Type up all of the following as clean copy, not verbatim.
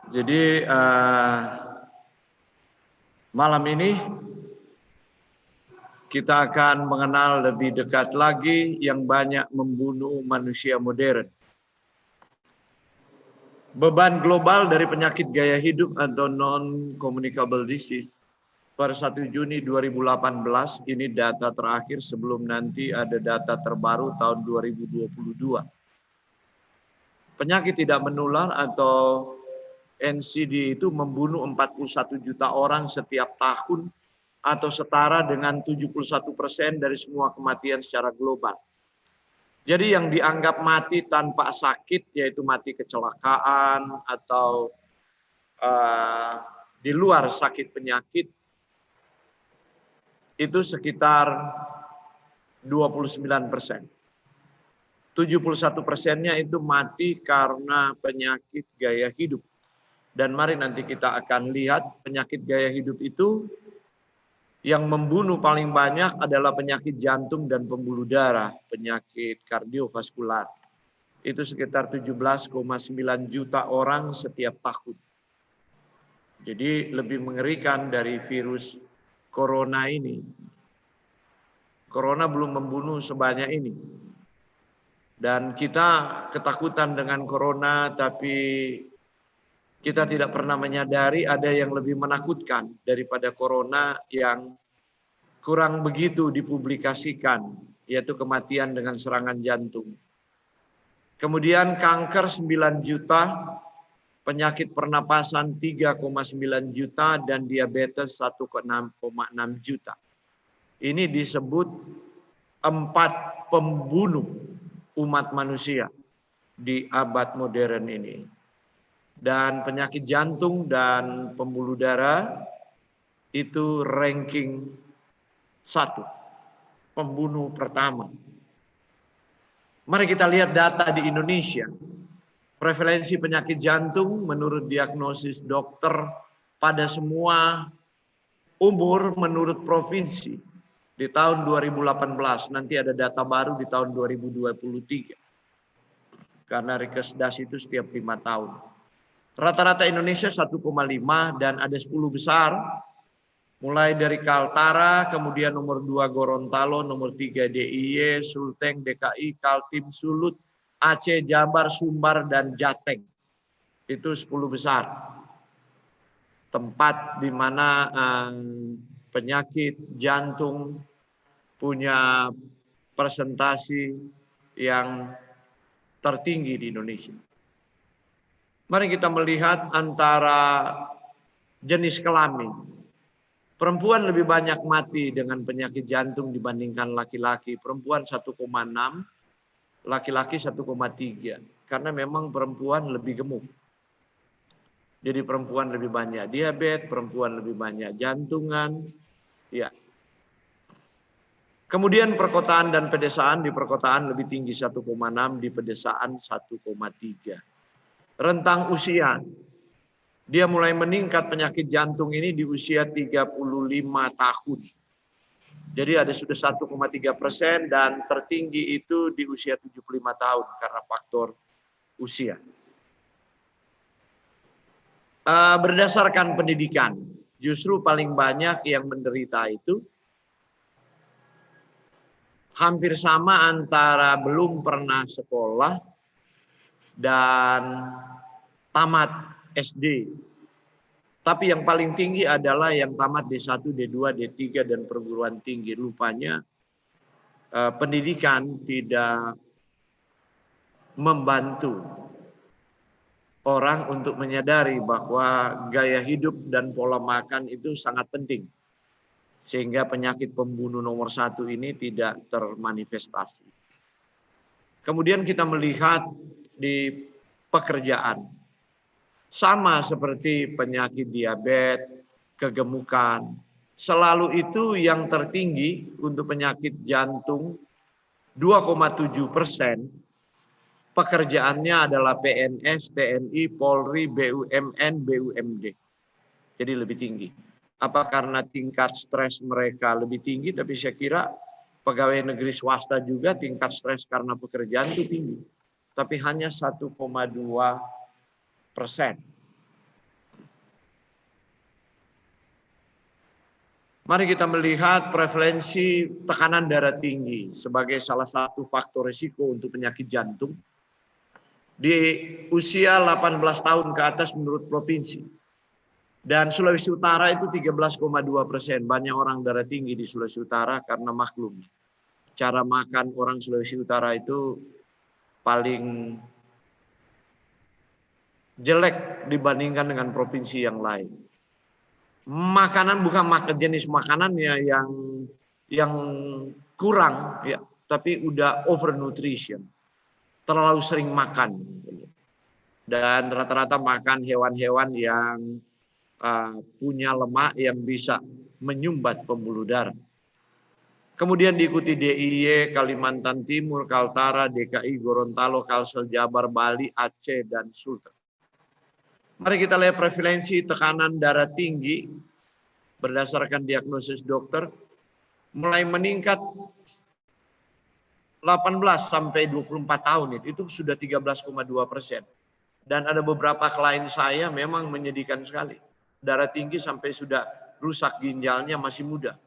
Jadi malam ini kita akan mengenal lebih dekat lagi yang banyak membunuh manusia modern. Beban global dari penyakit gaya hidup atau non-communicable disease per 1 Juni 2018, ini data terakhir sebelum nanti ada data terbaru tahun 2022. Penyakit tidak menular atau NCD itu membunuh 41 juta orang setiap tahun atau setara dengan 71% dari semua kematian secara global. Jadi yang dianggap mati tanpa sakit yaitu mati kecelakaan atau di luar sakit penyakit itu sekitar 29%. 71%-nya itu mati karena penyakit gaya hidup. Dan mari nanti kita akan lihat penyakit gaya hidup itu yang membunuh paling banyak adalah penyakit jantung dan pembuluh darah, penyakit kardiovaskular. Itu sekitar 17,9 juta orang setiap tahun. Jadi lebih mengerikan dari virus corona ini. Corona belum membunuh sebanyak ini. Dan kita ketakutan dengan corona, tapi kita tidak pernah menyadari ada yang lebih menakutkan daripada corona yang kurang begitu dipublikasikan, yaitu kematian dengan serangan jantung. Kemudian kanker 9 juta, penyakit pernapasan 3,9 juta, dan diabetes 1,6 juta. Ini disebut 4 pembunuh umat manusia di abad modern ini. Dan penyakit jantung dan pembuluh darah itu ranking 1, pembunuh pertama. Mari kita lihat data di Indonesia. Prevalensi penyakit jantung menurut diagnosis dokter pada semua umur menurut provinsi di tahun 2018. Nanti ada data baru di tahun 2023. Karena Rikesdas itu setiap 5 tahun. Rata-rata Indonesia 1,5 dan ada 10 besar. Mulai dari Kaltara, kemudian nomor 2 Gorontalo, nomor 3 DIY, Sulteng, DKI, Kaltim, Sulut, Aceh, Jabar, Sumbar, dan Jateng. Itu 10 besar. Tempat di mana penyakit jantung punya presentasi yang tertinggi di Indonesia. Mari kita melihat antara jenis kelamin. Perempuan lebih banyak mati dengan penyakit jantung dibandingkan laki-laki. Perempuan 1,6, laki-laki 1,3. Karena memang perempuan lebih gemuk. Jadi perempuan lebih banyak diabetes, perempuan lebih banyak jantungan. Ya. Kemudian perkotaan dan pedesaan, di perkotaan lebih tinggi 1,6, di pedesaan 1,3. Rentang usia, dia mulai meningkat penyakit jantung ini di usia 35 tahun. Jadi ada sudah 1,3% dan tertinggi itu di usia 75 tahun karena faktor usia. Berdasarkan pendidikan, justru paling banyak yang menderita itu hampir sama antara belum pernah sekolah dan tamat SD. Tapi yang paling tinggi adalah yang tamat D1, D2, D3, dan perguruan tinggi. Rupanya pendidikan tidak membantu orang untuk menyadari bahwa gaya hidup dan pola makan itu sangat penting. Sehingga penyakit pembunuh nomor 1 ini tidak termanifestasi. Kemudian kita melihat di pekerjaan. Sama seperti penyakit diabetes, kegemukan. Selalu itu yang tertinggi untuk penyakit jantung 2,7%. Pekerjaannya adalah PNS, TNI, Polri, BUMN, BUMD. Jadi lebih tinggi. Apa karena tingkat stres mereka lebih tinggi, tapi saya kira pegawai negeri swasta juga tingkat stres karena pekerjaan itu tinggi. Tapi hanya 1,2%. Mari kita melihat prevalensi tekanan darah tinggi sebagai salah satu faktor risiko untuk penyakit jantung di usia 18 tahun ke atas menurut provinsi. Dan Sulawesi Utara itu 13,2%. Banyak orang darah tinggi di Sulawesi Utara karena maklum. Cara makan orang Sulawesi Utara itu paling jelek dibandingkan dengan provinsi yang lain. Makanan bukan jenis makanannya yang kurang ya, tapi udah overnutrition. Terlalu sering makan. Dan rata-rata makan hewan-hewan yang punya lemak yang bisa menyumbat pembuluh darah. Kemudian diikuti DIY, Kalimantan Timur, Kaltara, DKI, Gorontalo, Kalsel, Jabar, Bali, Aceh, dan Sulteng. Mari kita lihat prevalensi tekanan darah tinggi berdasarkan diagnosis dokter mulai meningkat 18 sampai 24 tahun itu sudah 13,2%. Dan ada beberapa klien saya memang menyedihkan sekali. Darah tinggi sampai sudah rusak ginjalnya masih muda.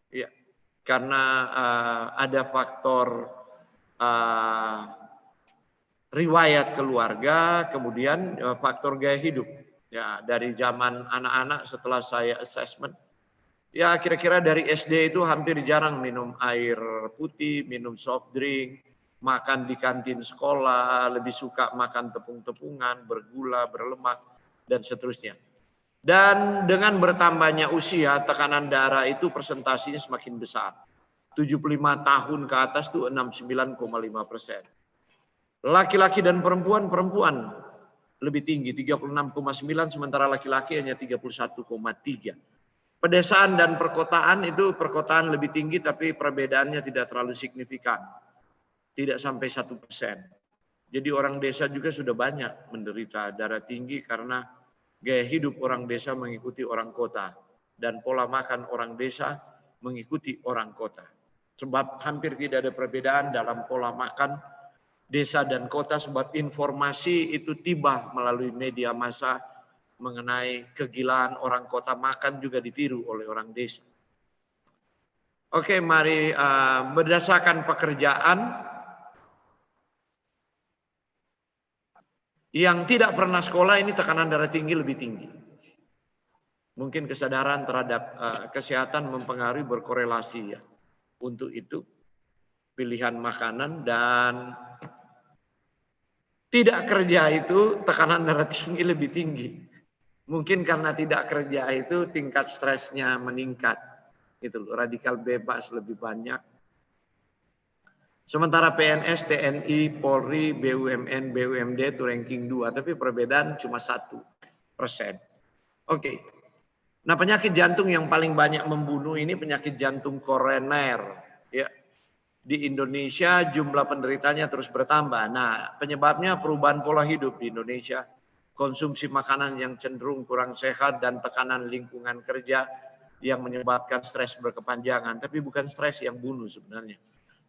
Ya, karena ada faktor riwayat keluarga, kemudian faktor gaya hidup. Ya, dari zaman anak-anak setelah saya assessment, ya kira-kira dari SD itu hampir jarang minum air putih, minum soft drink, makan di kantin sekolah, lebih suka makan tepung-tepungan, bergula, berlemak, dan seterusnya. Dan dengan bertambahnya usia, tekanan darah itu persentasinya semakin besar. 75 tahun ke atas itu 69,5%. Laki-laki dan perempuan lebih tinggi 36,9, sementara laki-laki hanya 31,3. Pedesaan dan perkotaan itu perkotaan lebih tinggi tapi perbedaannya tidak terlalu signifikan. Tidak sampai 1%. Jadi orang desa juga sudah banyak menderita darah tinggi karena gaya hidup orang desa mengikuti orang kota dan pola makan orang desa mengikuti orang kota. Sebab hampir tidak ada perbedaan dalam pola makan desa dan kota, sebab informasi itu tiba melalui media massa mengenai kegilaan orang kota makan juga ditiru oleh orang desa. Oke, mari berdasarkan pekerjaan yang tidak pernah sekolah ini tekanan darah tinggi lebih tinggi. Mungkin kesadaran terhadap kesehatan mempengaruhi berkorelasi ya. Untuk itu pilihan makanan dan tidak kerja itu tekanan darah tinggi lebih tinggi. Mungkin karena tidak kerja itu tingkat stresnya meningkat. Gitu loh, radikal bebas lebih banyak. Sementara PNS, TNI, Polri, BUMN, BUMD itu ranking 2, tapi perbedaan cuma 1%. Oke. Nah, penyakit jantung yang paling banyak membunuh ini penyakit jantung koroner. Ya. Di Indonesia jumlah penderitanya terus bertambah. Nah, penyebabnya perubahan pola hidup di Indonesia, konsumsi makanan yang cenderung kurang sehat dan tekanan lingkungan kerja yang menyebabkan stres berkepanjangan. Tapi bukan stres yang bunuh sebenarnya.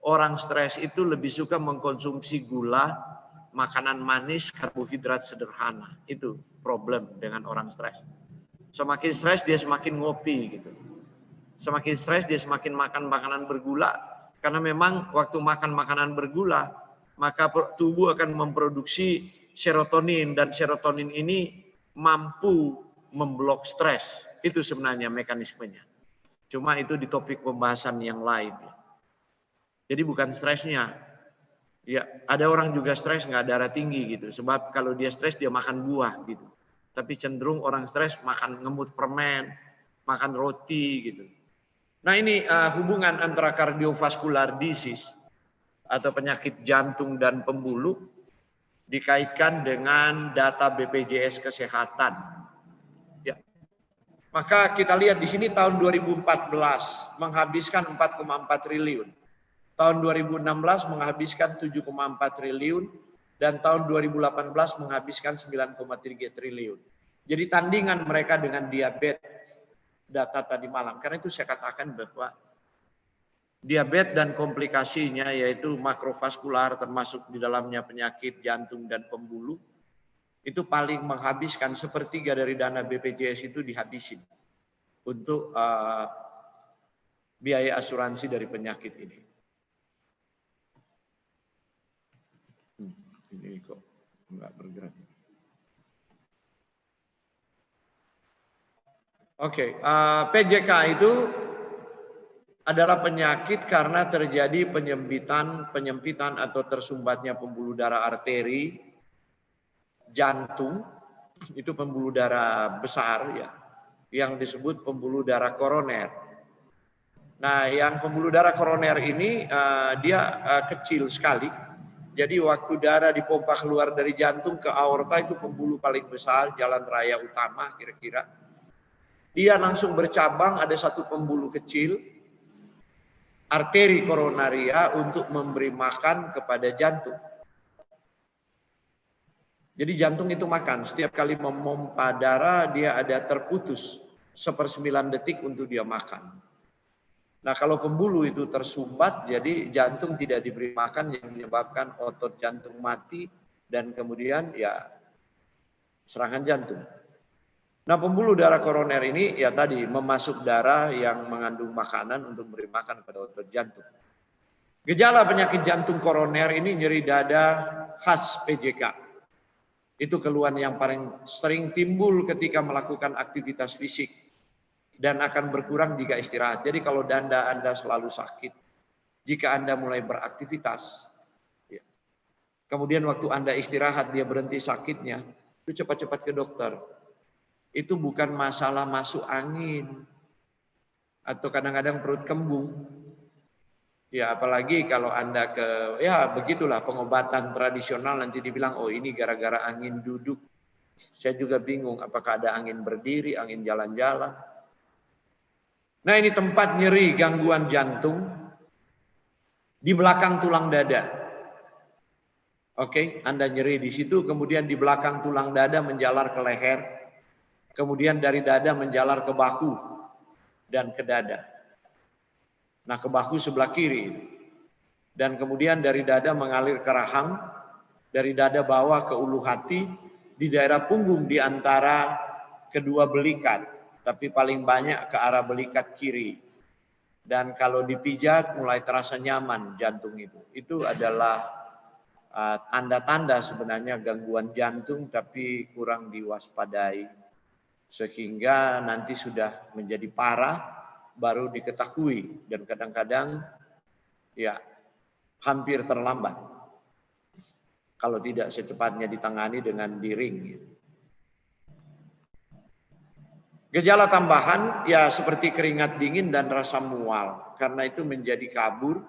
Orang stres itu lebih suka mengkonsumsi gula, makanan manis, karbohidrat sederhana. Itu problem dengan orang stres. Semakin stres dia semakin ngopi gitu. Semakin stres dia semakin makan makanan bergula. Karena memang waktu makan makanan bergula, maka tubuh akan memproduksi serotonin. Dan serotonin ini mampu memblok stres. Itu sebenarnya mekanismenya. Cuma itu di topik pembahasan yang lain. Jadi bukan stresnya. Ya, ada orang juga stres nggak darah tinggi gitu. Sebab kalau dia stres dia makan buah gitu. Tapi cenderung orang stres makan ngemut permen, makan roti gitu. Nah ini hubungan antara cardiovascular disease atau penyakit jantung dan pembuluh dikaitkan dengan data BPJS Kesehatan. Ya. Maka kita lihat di sini tahun 2014 menghabiskan 4,4 triliun. Tahun 2016 menghabiskan 7,4 triliun dan tahun 2018 menghabiskan 9,3 triliun. Jadi tandingan mereka dengan diabetes. Data tadi malam. Karena itu saya katakan bahwa diabetes dan komplikasinya yaitu makrovaskular termasuk di dalamnya penyakit jantung dan pembuluh itu paling menghabiskan sepertiga dari dana BPJS itu dihabisin untuk biaya asuransi dari penyakit ini. Ini kok enggak bergerak. Oke, PJK itu adalah penyakit karena terjadi penyempitan atau tersumbatnya pembuluh darah arteri jantung, itu pembuluh darah besar ya, yang disebut pembuluh darah koroner. Nah, yang pembuluh darah koroner ini dia kecil sekali. Jadi waktu darah dipompa keluar dari jantung ke aorta, itu pembuluh paling besar, jalan raya utama kira-kira. Dia langsung bercabang, ada satu pembuluh kecil, arteri koronaria, untuk memberi makan kepada jantung. Jadi jantung itu makan, setiap kali memompa darah dia ada terputus 1/9 detik untuk dia makan. Nah, kalau pembuluh itu tersumbat, jadi jantung tidak diberi makan, yang menyebabkan otot jantung mati dan kemudian ya serangan jantung. Nah, pembuluh darah koroner ini ya tadi memasuk darah yang mengandung makanan untuk memberi makan pada otot jantung. Gejala penyakit jantung koroner ini nyeri dada khas PJK. Itu keluhan yang paling sering timbul ketika melakukan aktivitas fisik dan akan berkurang jika istirahat. Jadi kalau dada Anda selalu sakit, jika Anda mulai beraktivitas, ya, kemudian waktu Anda istirahat dia berhenti sakitnya, itu cepat-cepat ke dokter. Itu bukan masalah masuk angin atau kadang-kadang perut kembung. Ya, apalagi kalau Anda ya begitulah pengobatan tradisional, nanti dibilang oh ini gara-gara angin duduk. Saya juga bingung apakah ada angin berdiri, angin jalan-jalan. Nah, ini tempat nyeri gangguan jantung di belakang tulang dada. Oke, Anda nyeri di situ, kemudian di belakang tulang dada menjalar ke leher. Kemudian dari dada menjalar ke bahu dan ke dada. Nah, ke bahu sebelah kiri. Dan kemudian dari dada mengalir ke rahang, dari dada bawah ke ulu hati, di daerah punggung di antara kedua belikat, tapi paling banyak ke arah belikat kiri. Dan kalau dipijat mulai terasa nyaman jantung itu. Itu adalah tanda-tanda sebenarnya gangguan jantung tapi kurang diwaspadai. Sehingga nanti sudah menjadi parah baru diketahui dan kadang-kadang ya hampir terlambat kalau tidak secepatnya ditangani dengan diring. Gejala tambahan ya seperti keringat dingin dan rasa mual, karena itu menjadi kabur.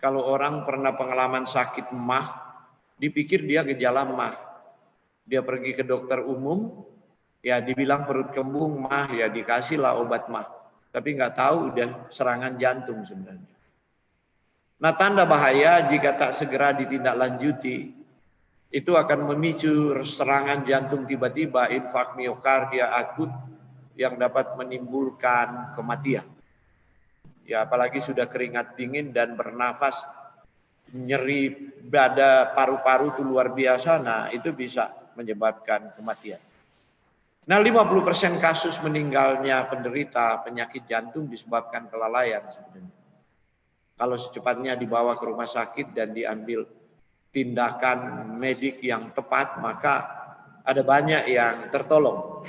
Kalau orang pernah pengalaman sakit MAH, dipikir dia gejala MAH, dia pergi ke dokter umum, ya dibilang perut kembung MAH, ya dikasihlah obat MAH. Tapi nggak tahu udah serangan jantung sebenarnya. Nah, tanda bahaya jika tak segera ditindaklanjuti, itu akan memicu serangan jantung tiba-tiba, infark miokardia akut yang dapat menimbulkan kematian. Ya, apalagi sudah keringat dingin dan bernafas, nyeri dada, paru-paru itu luar biasa, nah itu bisa menyebabkan kematian. Nah, 50% kasus meninggalnya penderita penyakit jantung disebabkan kelalaian sebenarnya. Kalau secepatnya dibawa ke rumah sakit dan diambil tindakan medik yang tepat, maka ada banyak yang tertolong.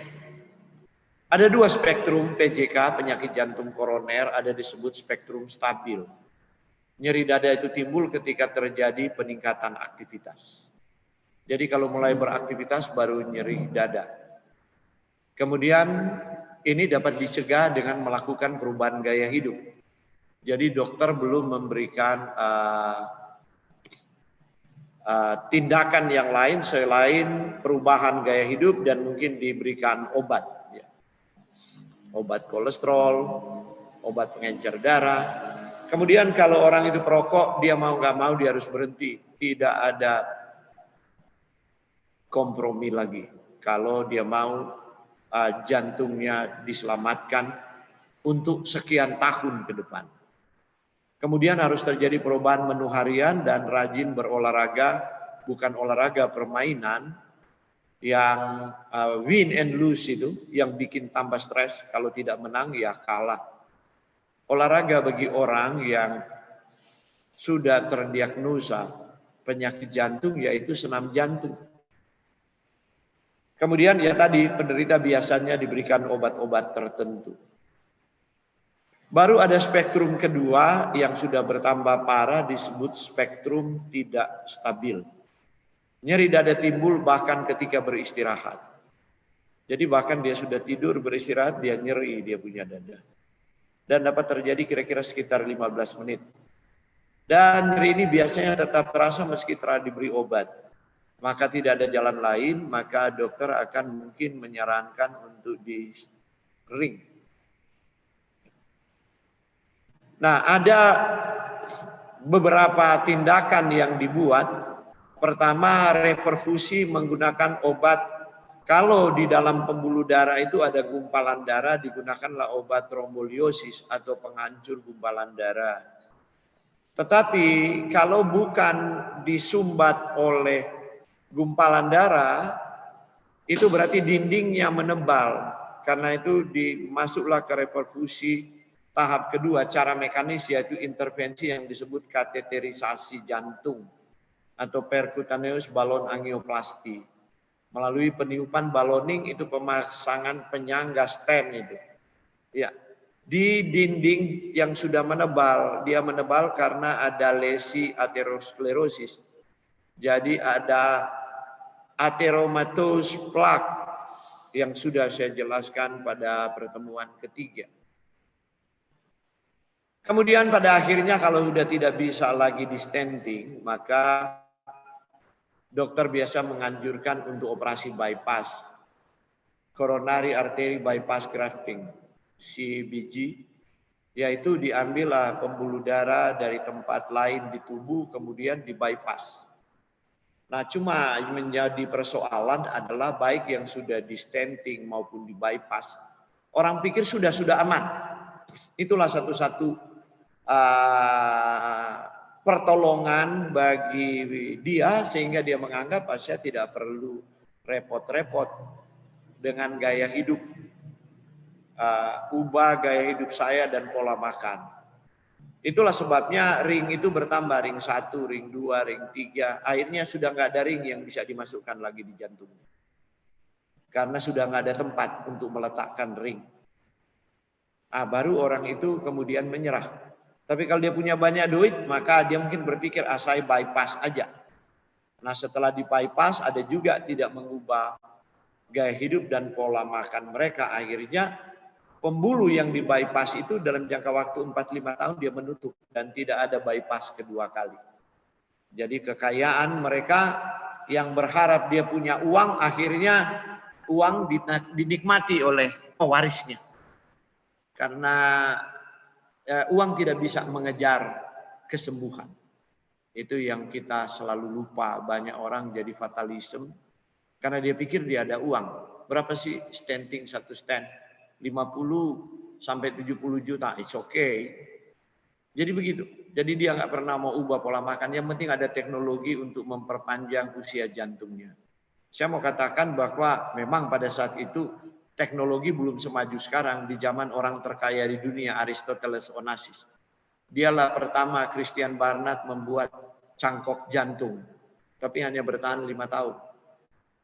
Ada dua spektrum PJK, penyakit jantung koroner, ada disebut spektrum stabil. Nyeri dada itu timbul ketika terjadi peningkatan aktivitas. Jadi kalau mulai beraktivitas baru nyeri dada. Kemudian ini dapat dicegah dengan melakukan perubahan gaya hidup. Jadi dokter belum memberikan tindakan yang lain selain perubahan gaya hidup dan mungkin diberikan obat. Ya. Obat kolesterol, obat pengencer darah. Kemudian kalau orang itu perokok, dia mau nggak mau dia harus berhenti. Tidak ada kompromi lagi. Kalau dia mau jantungnya diselamatkan untuk sekian tahun ke depan. Kemudian harus terjadi perubahan menu harian dan rajin berolahraga, bukan olahraga permainan yang win and lose itu, yang bikin tambah stres. Kalau tidak menang ya kalah. olahraga bagi orang yang sudah terdiagnosa penyakit jantung yaitu senam jantung. Kemudian ya tadi penderita biasanya diberikan obat-obat tertentu. Baru ada spektrum kedua yang sudah bertambah parah disebut spektrum tidak stabil. Nyeri dada timbul bahkan ketika beristirahat. Jadi bahkan dia sudah tidur beristirahat dia nyeri dia punya dada. Dan dapat terjadi kira-kira sekitar 15 menit. Dan nyeri ini biasanya tetap terasa meski telah diberi obat. Maka tidak ada jalan lain, maka dokter akan mungkin menyarankan untuk di ring. Nah, ada beberapa tindakan yang dibuat. Pertama, reperfusi menggunakan obat. Kalau di dalam pembuluh darah itu ada gumpalan darah, digunakanlah obat tromboliosis atau penghancur gumpalan darah. Tetapi kalau bukan disumbat oleh gumpalan darah, itu berarti dindingnya menebal. Karena itu dimasuklah ke reperfusi tahap kedua, cara mekanis yaitu intervensi yang disebut kateterisasi jantung atau percutaneous balon angioplasti. Melalui peniupan baloning itu pemasangan penyangga stent itu. Ya, di dinding yang sudah menebal, dia menebal karena ada lesi aterosklerosis. Jadi ada atheromatous plaque yang sudah saya jelaskan pada pertemuan ketiga. Kemudian pada akhirnya kalau sudah tidak bisa lagi di stenting, maka dokter biasa menganjurkan untuk operasi bypass, coronary artery bypass grafting, CBG, yaitu diambillah pembuluh darah dari tempat lain di tubuh kemudian di bypass. Nah, cuma menjadi persoalan adalah baik yang sudah di stenting maupun di bypass, orang pikir sudah aman. Itulah satu-satu pertolongan bagi dia sehingga dia menganggap saya tidak perlu repot-repot dengan gaya hidup, ubah gaya hidup saya dan pola makan. Itulah sebabnya ring itu bertambah, ring 1, ring 2, ring 3. Akhirnya sudah nggak ada ring yang bisa dimasukkan lagi di jantung. Karena sudah nggak ada tempat untuk meletakkan ring. Baru orang itu kemudian menyerah. Tapi kalau dia punya banyak duit, maka dia mungkin berpikir, saya bypass aja. Nah setelah di bypass ada juga tidak mengubah gaya hidup dan pola makan mereka. Akhirnya pembuluh yang di bypass itu dalam jangka waktu 4-5 tahun dia menutup. Dan tidak ada bypass kedua kali. Jadi kekayaan mereka yang berharap dia punya uang, akhirnya uang dinikmati oleh pewarisnya. Karena uang tidak bisa mengejar kesembuhan. Itu yang kita selalu lupa. Banyak orang jadi fatalism karena dia pikir dia ada uang. Berapa sih stenting satu stent? 50 sampai 70 juta. It's okay. Jadi begitu. Jadi dia nggak pernah mau ubah pola makan. Yang penting ada teknologi untuk memperpanjang usia jantungnya. Saya mau katakan bahwa memang pada saat itu teknologi belum semaju sekarang. Di zaman orang terkaya di dunia, Aristoteles Onassis. Dialah pertama Christian Barnard membuat cangkok jantung. Tapi hanya bertahan 5 tahun.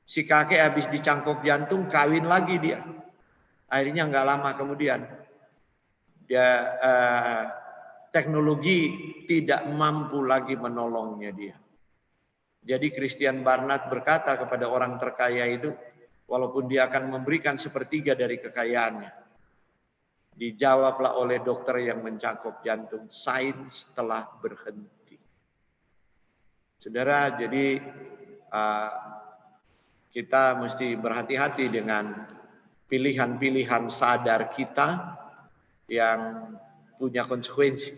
Si kakek habis dicangkok jantung, kawin lagi dia. Akhirnya nggak lama kemudian. Dia teknologi tidak mampu lagi menolongnya dia. Jadi Christian Barnard berkata kepada orang terkaya itu, walaupun dia akan memberikan sepertiga dari kekayaannya. Dijawablah oleh dokter yang mencangkok jantung, sains telah berhenti. Saudara, jadi kita mesti berhati-hati dengan pilihan-pilihan sadar kita yang punya konsekuensi.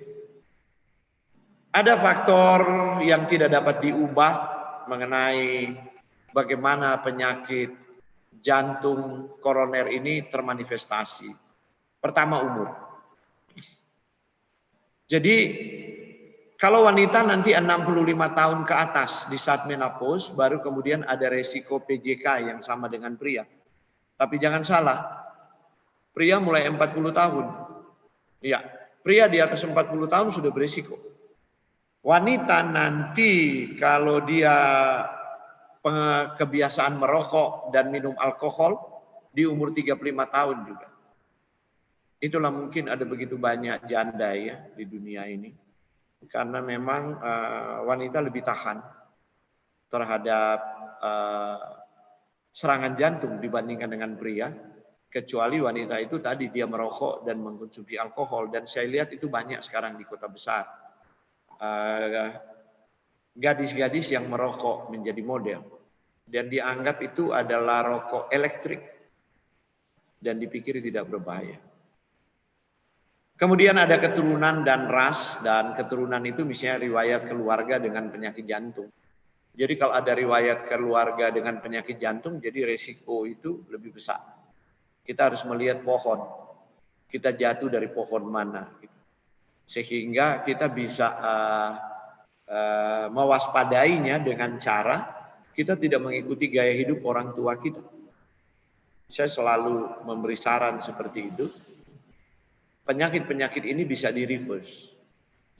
Ada faktor yang tidak dapat diubah mengenai bagaimana penyakit jantung koroner ini termanifestasi. Pertama, umur. Jadi kalau wanita nanti 65 tahun ke atas di saat menopause, baru kemudian ada resiko PJK yang sama dengan pria. Tapi jangan salah, pria mulai 40 tahun. Ya, Pria di atas 40 tahun sudah berisiko. Wanita nanti kalau dia kebiasaan merokok dan minum alkohol di umur 35 tahun juga. Itulah mungkin ada begitu banyak janda ya di dunia ini. Karena memang wanita lebih tahan terhadap serangan jantung dibandingkan dengan pria. Kecuali wanita itu tadi dia merokok dan mengkonsumsi alkohol. Dan saya lihat itu banyak sekarang di kota besar. Gadis-gadis yang merokok menjadi model. Dan dianggap itu adalah rokok elektrik. Dan dipikir tidak berbahaya. Kemudian ada keturunan dan ras. Dan keturunan itu misalnya riwayat keluarga dengan penyakit jantung. Jadi kalau ada riwayat keluarga dengan penyakit jantung, jadi resiko itu lebih besar. Kita harus melihat pohon. Kita jatuh dari pohon mana. Sehingga kita bisa mewaspadainya dengan cara kita tidak mengikuti gaya hidup orang tua kita. Saya selalu memberi saran seperti itu. Penyakit-penyakit ini bisa di-reverse.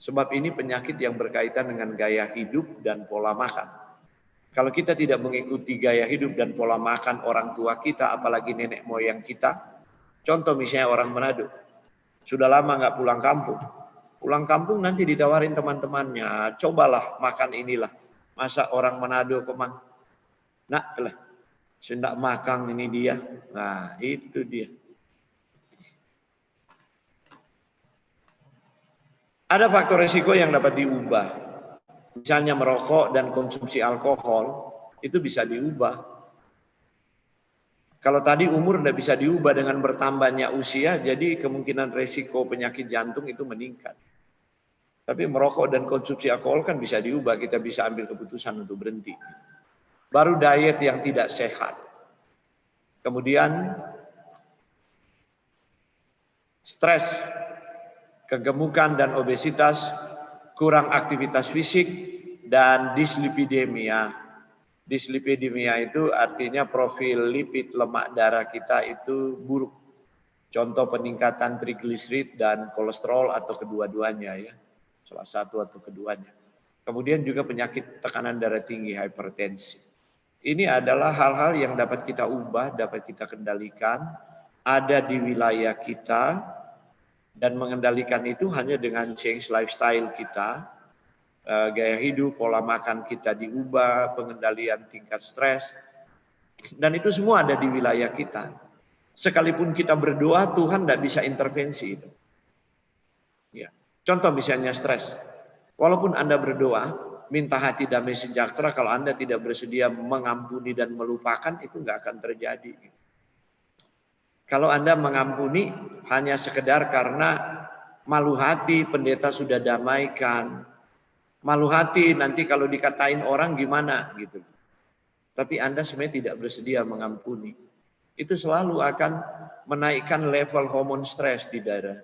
Sebab ini penyakit yang berkaitan dengan gaya hidup dan pola makan. Kalau kita tidak mengikuti gaya hidup dan pola makan orang tua kita, apalagi nenek moyang kita, contoh misalnya orang Manado, sudah lama nggak pulang kampung. Pulang kampung nanti ditawarin teman-temannya, cobalah makan inilah. Masa orang Manado kemang? Nak lah, sendak makan ini dia. Nah itu dia. Ada faktor risiko yang dapat diubah. Misalnya merokok dan konsumsi alkohol, itu bisa diubah. Kalau tadi umur tidak bisa diubah dengan bertambahnya usia, jadi kemungkinan resiko penyakit jantung itu meningkat. Tapi merokok dan konsumsi alkohol kan bisa diubah, kita bisa ambil keputusan untuk berhenti. Baru diet yang tidak sehat. Kemudian stres, kegemukan dan obesitas, kurang aktivitas fisik, dan dislipidemia. Dislipidemia itu artinya profil lipid lemak darah kita itu buruk. Contoh peningkatan trigliserid dan kolesterol atau kedua-duanya ya. Salah satu atau keduanya. Kemudian juga penyakit tekanan darah tinggi, hipertensi. Ini adalah hal-hal yang dapat kita ubah, dapat kita kendalikan, ada di wilayah kita, dan mengendalikan itu hanya dengan change lifestyle kita, gaya hidup, pola makan kita diubah, pengendalian tingkat stres, dan itu semua ada di wilayah kita. Sekalipun kita berdoa, Tuhan tidak bisa intervensi itu. Ya. Contoh misalnya stres, walaupun Anda berdoa, minta hati damai sejahtera, kalau Anda tidak bersedia mengampuni dan melupakan, itu nggak akan terjadi. Kalau Anda mengampuni hanya sekedar karena malu hati, pendeta sudah damaikan. Malu hati nanti kalau dikatain orang gimana gitu. Tapi Anda sebenarnya tidak bersedia mengampuni. Itu selalu akan menaikkan level hormon stres di darah.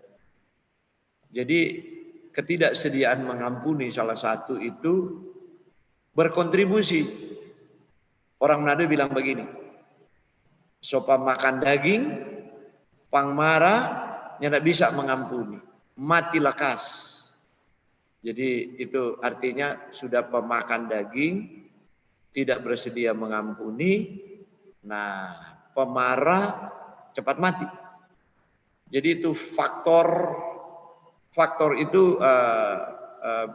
Jadi ketidaksediaan mengampuni salah satu itu berkontribusi. Orang Manado bilang begini, sopa makan daging, pang marah, tidak bisa mengampuni, mati lekas. Jadi itu artinya sudah pemakan daging, tidak bersedia mengampuni, nah pemarah cepat mati. Jadi itu faktor itu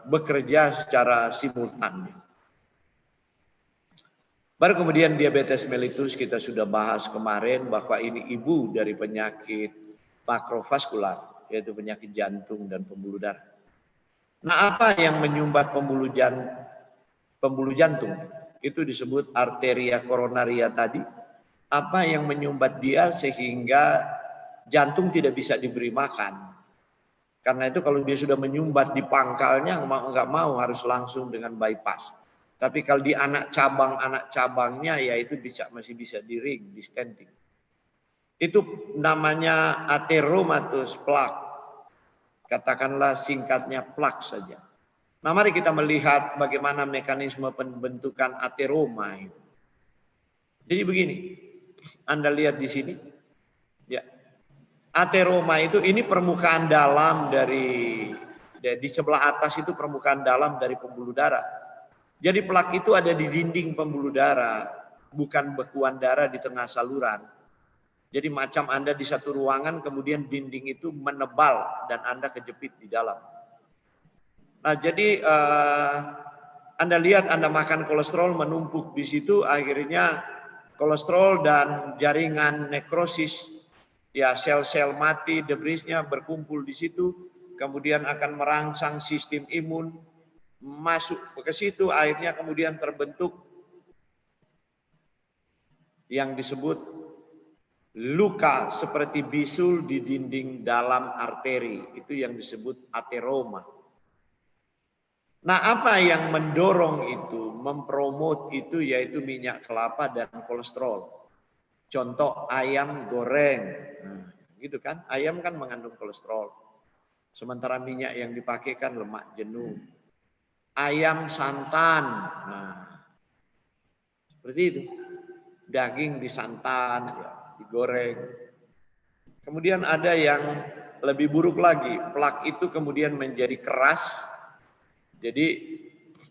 bekerja secara simultan. Baru kemudian diabetes mellitus kita sudah bahas kemarin bahwa ini ibu dari penyakit makrovaskular, yaitu penyakit jantung dan pembuluh darah. Nah, apa yang menyumbat pembuluh jantung? Itu disebut arteria koronaria tadi. Apa yang menyumbat dia sehingga jantung tidak bisa diberi makan. Karena itu kalau dia sudah menyumbat di pangkalnya, nggak mau harus langsung dengan bypass. Tapi kalau di anak cabangnya ya itu masih bisa di ring, di stenting. Itu namanya atheromatous plaque. Katakanlah singkatnya plaque saja. Nah, mari kita melihat bagaimana mekanisme pembentukan atheroma itu. Jadi begini, Anda lihat di sini. Ya. Ateroma itu ini permukaan dalam dari di sebelah atas itu permukaan dalam dari pembuluh darah. Jadi plak itu ada di dinding pembuluh darah, bukan bekuan darah di tengah saluran. Jadi macam Anda di satu ruangan kemudian dinding itu menebal dan Anda kejepit di dalam. Nah, jadi Anda lihat Anda makan kolesterol menumpuk di situ, akhirnya kolesterol dan jaringan nekrosis, ya sel-sel mati, debrisnya berkumpul di situ, kemudian akan merangsang sistem imun masuk ke situ, akhirnya kemudian terbentuk yang disebut luka seperti bisul di dinding dalam arteri, itu yang disebut ateroma. Nah, apa yang mendorong itu, mempromot itu yaitu minyak kelapa dan kolesterol. Contoh ayam goreng, nah, gitu kan? Ayam kan mengandung kolesterol. Sementara minyak yang dipakai kan lemak jenuh. Ayam santan, nah, seperti itu. Daging disantan, ya, digoreng. Kemudian ada yang lebih buruk lagi, plak itu kemudian menjadi keras. Jadi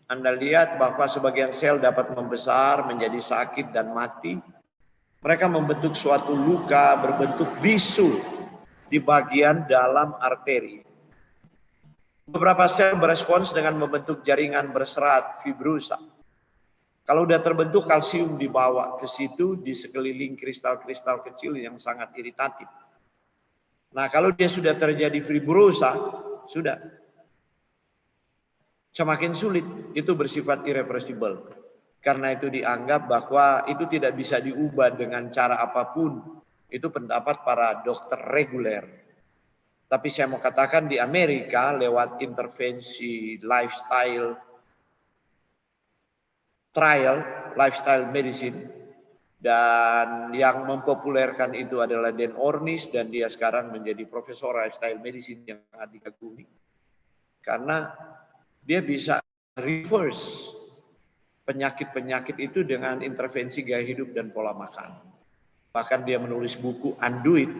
Anda lihat bahwa sebagian sel dapat membesar, menjadi sakit dan mati. Mereka membentuk suatu luka berbentuk bisul di bagian dalam arteri. Beberapa sel berespons dengan membentuk jaringan berserat fibrosa. Kalau sudah terbentuk, kalsium dibawa ke situ di sekeliling kristal-kristal kecil yang sangat iritatif. Nah, kalau dia sudah terjadi fibrosa, sudah semakin sulit, itu bersifat irreversible. Karena itu dianggap bahwa itu tidak bisa diubah dengan cara apapun. Itu pendapat para dokter reguler. Tapi saya mau katakan di Amerika lewat intervensi lifestyle trial, lifestyle medicine, dan yang mempopulerkan itu adalah Dan Ornish, dan dia sekarang menjadi profesor lifestyle medicine yang sangat dikagumi. Karena dia bisa reverse penyakit-penyakit itu dengan intervensi gaya hidup dan pola makan. Bahkan dia menulis buku Undo It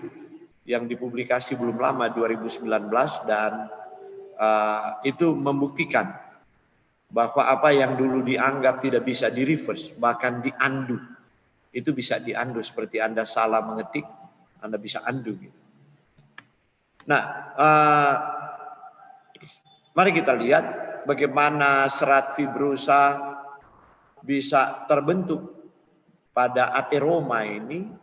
yang dipublikasi belum lama 2019 dan itu membuktikan bahwa apa yang dulu dianggap tidak bisa di reverse, bahkan di undo, itu bisa di undo. Seperti Anda salah mengetik, Anda bisa undo. Nah, mari kita lihat bagaimana serat fibrosa bisa terbentuk pada ateroma ini.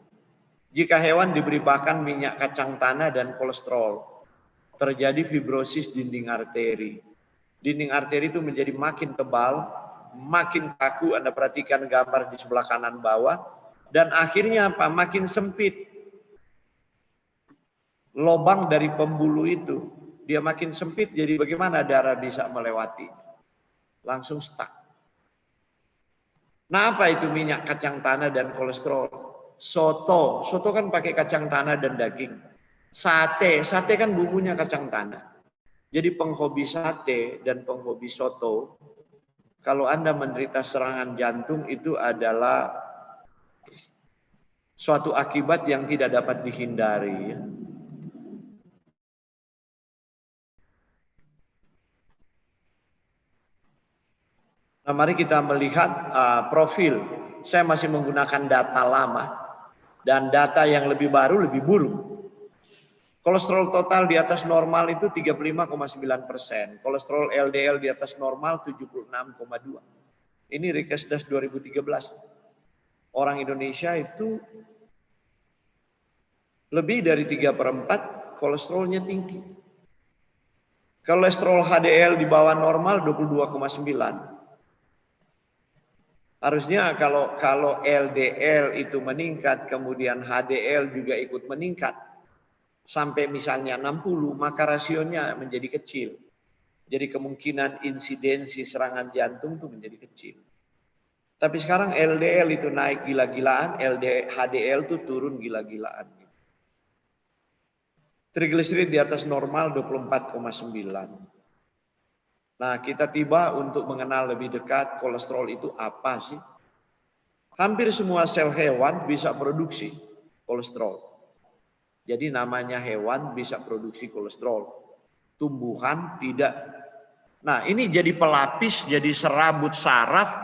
Jika hewan diberi pakan minyak kacang tanah dan kolesterol, terjadi fibrosis dinding arteri. Dinding arteri itu menjadi makin tebal, makin kaku. Anda perhatikan gambar di sebelah kanan bawah. Dan akhirnya apa? Makin sempit. Lobang dari pembuluh itu, dia makin sempit, jadi bagaimana darah bisa melewati? Langsung stuck. Nah, apa itu minyak kacang tanah dan kolesterol? Soto kan pakai kacang tanah dan daging. Sate kan bumbunya kacang tanah. Jadi penghobi sate dan penghobi soto, kalau Anda menderita serangan jantung itu adalah suatu akibat yang tidak dapat dihindari. Nah, mari kita melihat profil. Saya masih menggunakan data lama dan data yang lebih baru lebih buruk. Kolesterol total di atas normal itu 35,9%. Kolesterol LDL di atas normal 76,2%. Ini Rikesdas 2013. Orang Indonesia itu lebih dari 3/4 kolesterolnya tinggi. Kolesterol HDL di bawah normal 22,9. Harusnya kalau LDL itu meningkat, kemudian HDL juga ikut meningkat, sampai misalnya 60, maka rasionya menjadi kecil. Jadi kemungkinan insidensi serangan jantung itu menjadi kecil. Tapi sekarang LDL itu naik gila-gilaan, HDL itu turun gila-gilaan. Trigliserid di atas normal 24,9. Nah, kita tiba untuk mengenal lebih dekat kolesterol itu apa sih? Hampir semua sel hewan bisa produksi kolesterol. Jadi namanya hewan bisa produksi kolesterol, tumbuhan tidak. Nah ini jadi pelapis, jadi serabut saraf,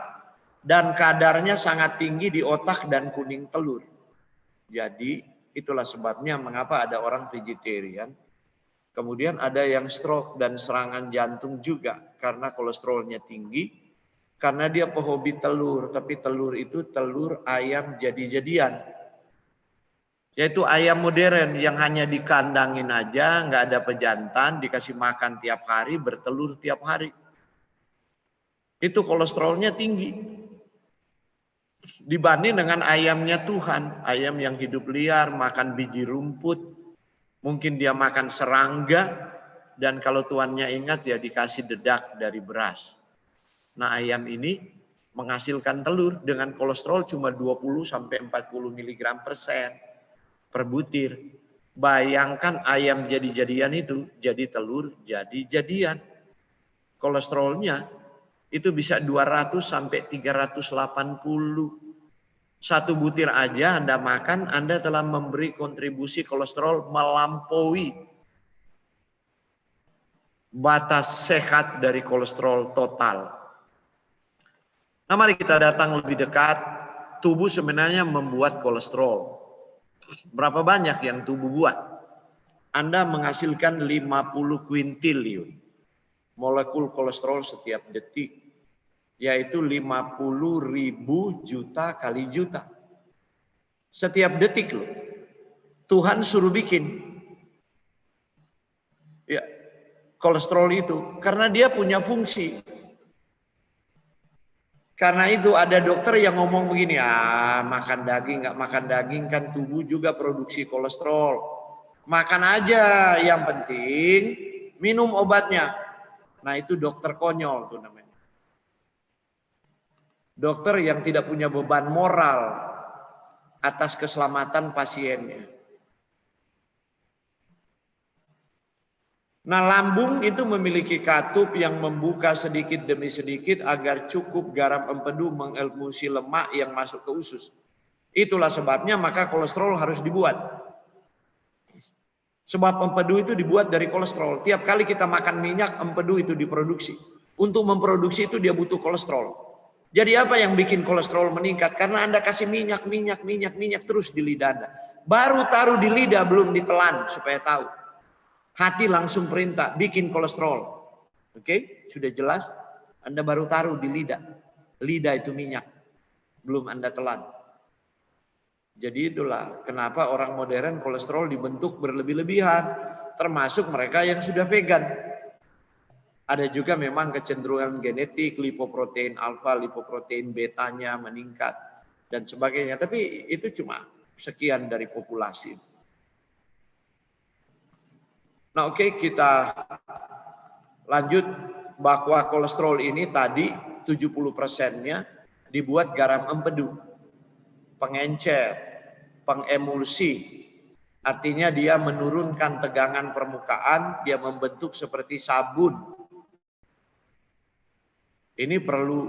dan kadarnya sangat tinggi di otak dan kuning telur. Jadi itulah sebabnya mengapa ada orang vegetarian, kemudian ada yang stroke dan serangan jantung juga karena kolesterolnya tinggi, karena dia pehobi telur, tapi telur itu telur ayam jadi-jadian. Yaitu ayam modern yang hanya dikandangin aja, nggak ada pejantan, dikasih makan tiap hari, bertelur tiap hari. Itu kolesterolnya tinggi. Dibanding dengan ayamnya Tuhan, ayam yang hidup liar, makan biji rumput, mungkin dia makan serangga, dan kalau tuannya ingat ya dikasih dedak dari beras. Nah ayam ini menghasilkan telur dengan kolesterol cuma 20-40 mg per butir. Bayangkan ayam jadi-jadian itu jadi telur jadi-jadian. Kolesterolnya itu bisa 200 sampai 380. Satu butir aja Anda makan, Anda telah memberi kontribusi kolesterol melampaui batas sehat dari kolesterol total. Nah, mari kita datang lebih dekat. Tubuh sebenarnya membuat kolesterol. Berapa banyak yang tubuh buat? Anda menghasilkan 50 kuintiliun molekul kolesterol setiap detik, yaitu 50.000 juta kali juta. Setiap detik loh. Tuhan suruh bikin. Ya, kolesterol itu karena dia punya fungsi. Karena itu ada dokter yang ngomong begini, makan daging, nggak makan daging kan tubuh juga produksi kolesterol. Makan aja, yang penting minum obatnya. Nah itu dokter konyol tuh namanya. Dokter yang tidak punya beban moral atas keselamatan pasiennya. Nah lambung itu memiliki katup yang membuka sedikit demi sedikit agar cukup garam empedu mengemulsi lemak yang masuk ke usus. Itulah sebabnya maka kolesterol harus dibuat. Sebab empedu itu dibuat dari kolesterol. Tiap kali kita makan minyak, empedu itu diproduksi. Untuk memproduksi itu dia butuh kolesterol. Jadi apa yang bikin kolesterol meningkat? Karena Anda kasih minyak terus di lidah Anda. Baru taruh di lidah belum ditelan supaya tahu. Hati langsung perintah, bikin kolesterol. Oke, sudah jelas? Anda baru taruh di lidah. Lidah itu minyak. Belum Anda telan. Jadi itulah kenapa orang modern kolesterol dibentuk berlebih-lebihan. Termasuk mereka yang sudah vegan. Ada juga memang kecenderungan genetik, lipoprotein alfa, lipoprotein betanya meningkat. Dan sebagainya. Tapi itu cuma sekian dari populasi. Nah oke, kita lanjut bahwa kolesterol ini tadi 70%-nya dibuat garam empedu, pengencer, pengemulsi. Artinya dia menurunkan tegangan permukaan, dia membentuk seperti sabun. Ini perlu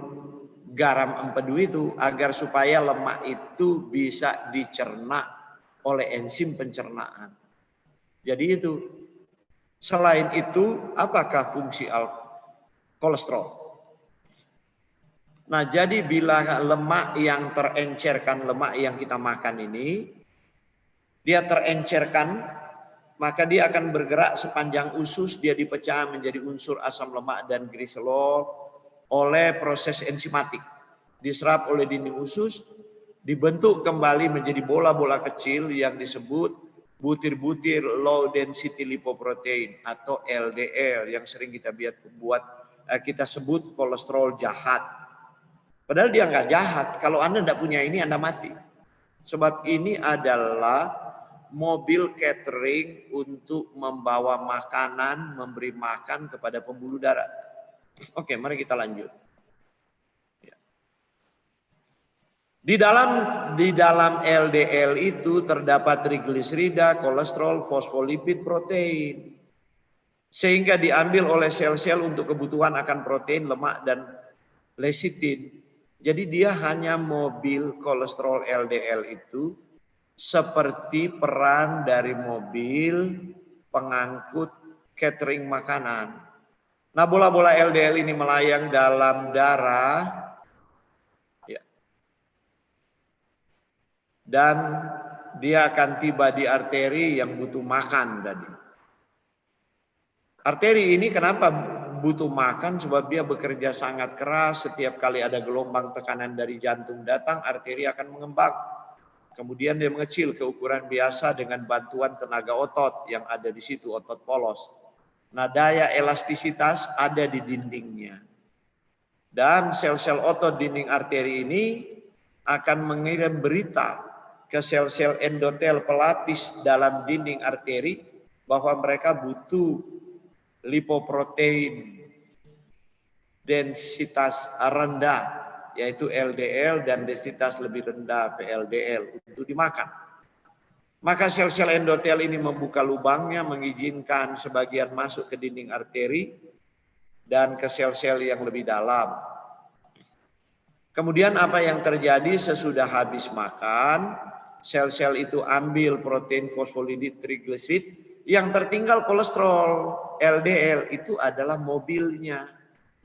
garam empedu itu agar supaya lemak itu bisa dicerna oleh enzim pencernaan. Jadi itu. Selain itu, apakah fungsi kolesterol? Nah, jadi bila lemak yang terencerkan, lemak yang kita makan ini, dia terencerkan, maka dia akan bergerak sepanjang usus, dia dipecah menjadi unsur asam lemak dan gliserol oleh proses enzimatik. Diserap oleh dinding usus, dibentuk kembali menjadi bola-bola kecil yang disebut butir-butir low density lipoprotein atau LDL yang sering kita kita sebut kolesterol jahat. Padahal dia nggak jahat. Kalau Anda tidak punya ini Anda mati. Sebab ini adalah mobil catering untuk membawa makanan, memberi makan kepada pembuluh darah. Oke, mari kita lanjut. Di dalam LDL itu terdapat trigliserida, kolesterol, fosfolipid, protein. Sehingga diambil oleh sel-sel untuk kebutuhan akan protein, lemak, dan lecitin. Jadi dia hanya mobil kolesterol LDL itu seperti peran dari mobil pengangkut catering makanan. Nah, bola-bola LDL ini melayang dalam darah ya, dan dia akan tiba di arteri yang butuh makan tadi. Arteri ini kenapa butuh makan? Sebab dia bekerja sangat keras. Setiap kali ada gelombang tekanan dari jantung datang, arteri akan mengembang. Kemudian dia mengecil ke ukuran biasa dengan bantuan tenaga otot yang ada di situ, otot polos. Nah, daya elastisitas ada di dindingnya. Dan sel-sel otot dinding arteri ini akan mengirim berita ke sel-sel endotel pelapis dalam dinding arteri bahwa mereka butuh lipoprotein densitas rendah, yaitu LDL, dan densitas lebih rendah VLDL untuk dimakan. Maka sel-sel endotel ini membuka lubangnya, mengizinkan sebagian masuk ke dinding arteri dan ke sel-sel yang lebih dalam. Kemudian apa yang terjadi sesudah habis makan, sel-sel itu ambil protein, fosfolipid, trigliserid, yang tertinggal kolesterol. LDL itu adalah mobilnya.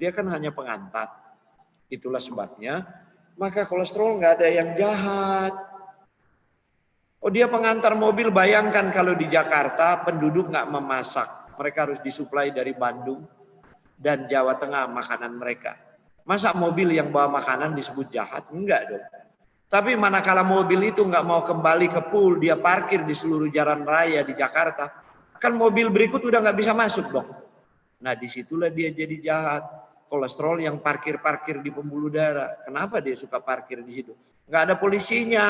Dia kan hanya pengantar. Itulah sebabnya, maka kolesterol nggak ada yang jahat. Oh, dia pengantar mobil, bayangkan kalau di Jakarta penduduk nggak memasak. Mereka harus disuplai dari Bandung dan Jawa Tengah makanan mereka. Masa mobil yang bawa makanan disebut jahat? Enggak dong. Tapi manakala mobil itu nggak mau kembali ke pool, dia parkir di seluruh jalan raya di Jakarta, kan mobil berikut udah nggak bisa masuk dong. Nah, disitulah dia jadi jahat. Kolesterol yang parkir-parkir di pembuluh darah. Kenapa dia suka parkir di situ? Nggak ada polisinya,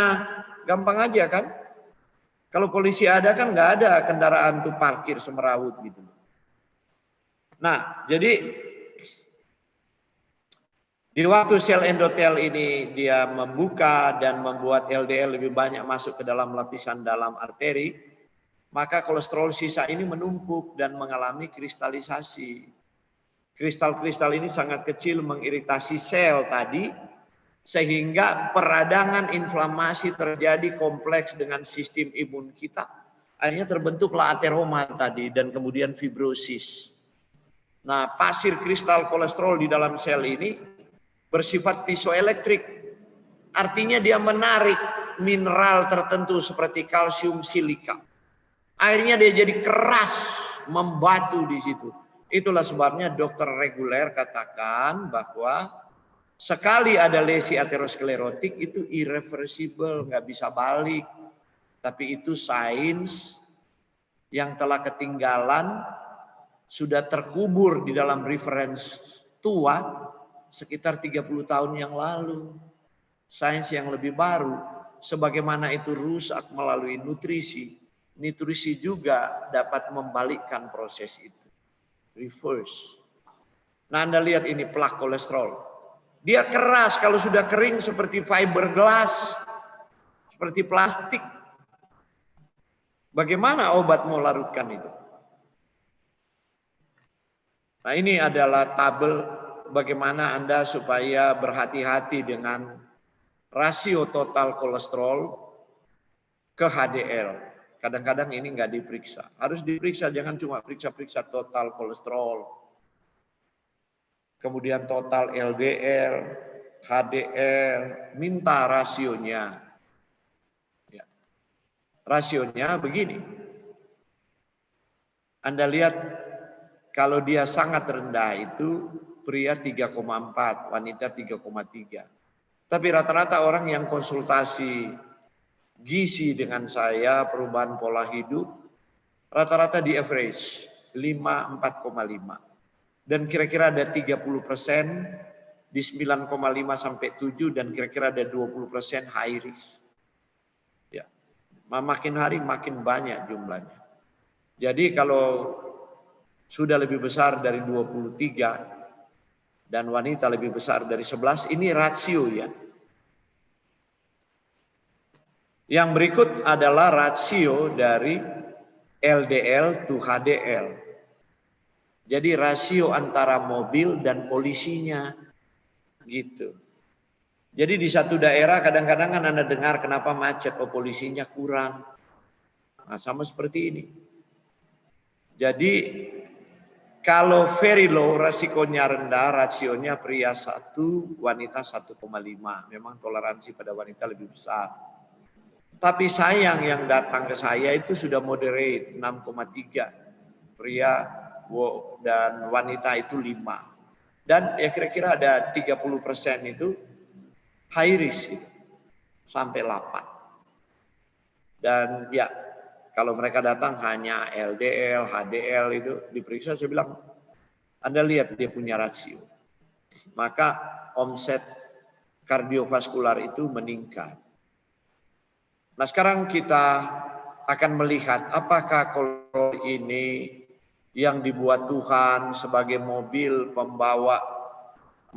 gampang aja kan? Kalau polisi ada kan nggak ada kendaraan tuh parkir semerawut gitu. Nah, jadi di waktu sel endotel ini dia membuka dan membuat LDL lebih banyak masuk ke dalam lapisan dalam arteri, maka kolesterol sisa ini menumpuk dan mengalami kristalisasi. Kristal-kristal ini sangat kecil mengiritasi sel tadi, sehingga peradangan inflamasi terjadi kompleks dengan sistem imun kita. Akhirnya terbentuklah ateroma tadi dan kemudian fibrosis. Nah, pasir kristal kolesterol di dalam sel ini bersifat piezoelektrik. Artinya dia menarik mineral tertentu seperti kalsium silika. Akhirnya dia jadi keras, membatu di situ. Itulah sebabnya dokter reguler katakan bahwa sekali ada lesi aterosklerotik itu irreversible, nggak bisa balik. Tapi itu sains yang telah ketinggalan, sudah terkubur di dalam reference tua sekitar 30 tahun yang lalu. Sains yang lebih baru, sebagaimana itu rusak melalui nutrisi, nutrisi juga dapat membalikkan proses itu. Reverse. Nah, Anda lihat ini plak kolesterol. Dia keras, kalau sudah kering seperti fiberglass, seperti plastik. Bagaimana obat mau larutkan itu? Nah, ini adalah tabel bagaimana Anda supaya berhati-hati dengan rasio total kolesterol ke HDL. Kadang-kadang ini nggak diperiksa. Harus diperiksa, jangan cuma periksa-periksa total kolesterol. Kemudian total LDL, HDL, minta rasionya. Ya. Rasionya begini. Anda lihat kalau dia sangat rendah itu pria 3,4, wanita 3,3. Tapi rata-rata orang yang konsultasi gizi dengan saya, perubahan pola hidup, rata-rata di average 5, 4,5. Dan kira-kira ada 30% di 9,5 sampai 7 dan kira-kira ada 20% high risk. Ya. Makin hari makin banyak jumlahnya. Jadi kalau sudah lebih besar dari 23 dan wanita lebih besar dari 11, ini rasio ya. Yang berikut adalah rasio dari LDL to HDL. Jadi rasio antara mobil dan polisinya gitu. Jadi di satu daerah kadang-kadang kan Anda dengar kenapa macet, polisinya kurang. Nah, sama seperti ini. Jadi kalau very low, resikonya rendah, rasionya pria 1, wanita 1,5. Memang toleransi pada wanita lebih besar. Tapi sayang yang datang ke saya itu sudah moderate, 6,3. Pria dan wanita itu 5. Dan ya kira-kira ada 30% itu high risk itu, sampai 8. Dan ya kalau mereka datang hanya LDL, HDL itu diperiksa, saya bilang Anda lihat dia punya rasio. Maka omset kardiovaskular itu meningkat. Nah sekarang kita akan melihat apakah kolesterol ini yang dibuat Tuhan sebagai mobil pembawa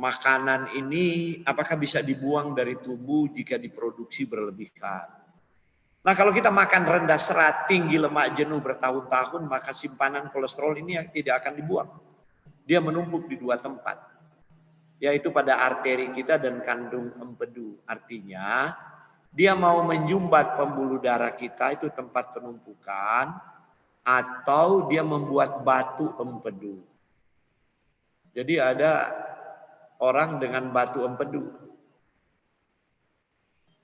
makanan ini, apakah bisa dibuang dari tubuh jika diproduksi berlebihan. Nah kalau kita makan rendah serat, tinggi lemak jenuh bertahun-tahun, maka simpanan kolesterol ini yang tidak akan dibuang. Dia menumpuk di 2 tempat, yaitu pada arteri kita dan kandung empedu. Artinya dia mau menjumbat pembuluh darah kita, itu tempat penumpukan, atau dia membuat batu empedu. Jadi ada orang dengan batu empedu.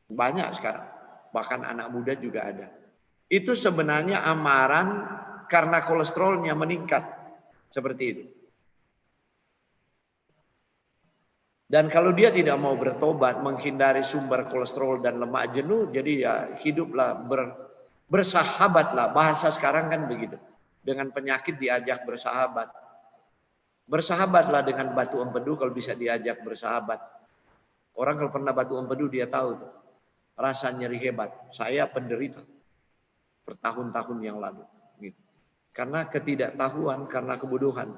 Banyak sekarang. Bahkan anak muda juga ada. Itu sebenarnya amaran karena kolesterolnya meningkat. Seperti itu. Dan kalau dia tidak mau bertobat, menghindari sumber kolesterol dan lemak jenuh, jadi ya hiduplah bersahabatlah. Bahasa sekarang kan begitu. Dengan penyakit diajak bersahabat. Bersahabatlah dengan batu empedu kalau bisa diajak bersahabat. Orang kalau pernah batu empedu dia tahu tuh. Rasa nyeri hebat. Saya penderita bertahun-tahun yang lalu. Gitu. Karena ketidaktahuan, karena kebodohan.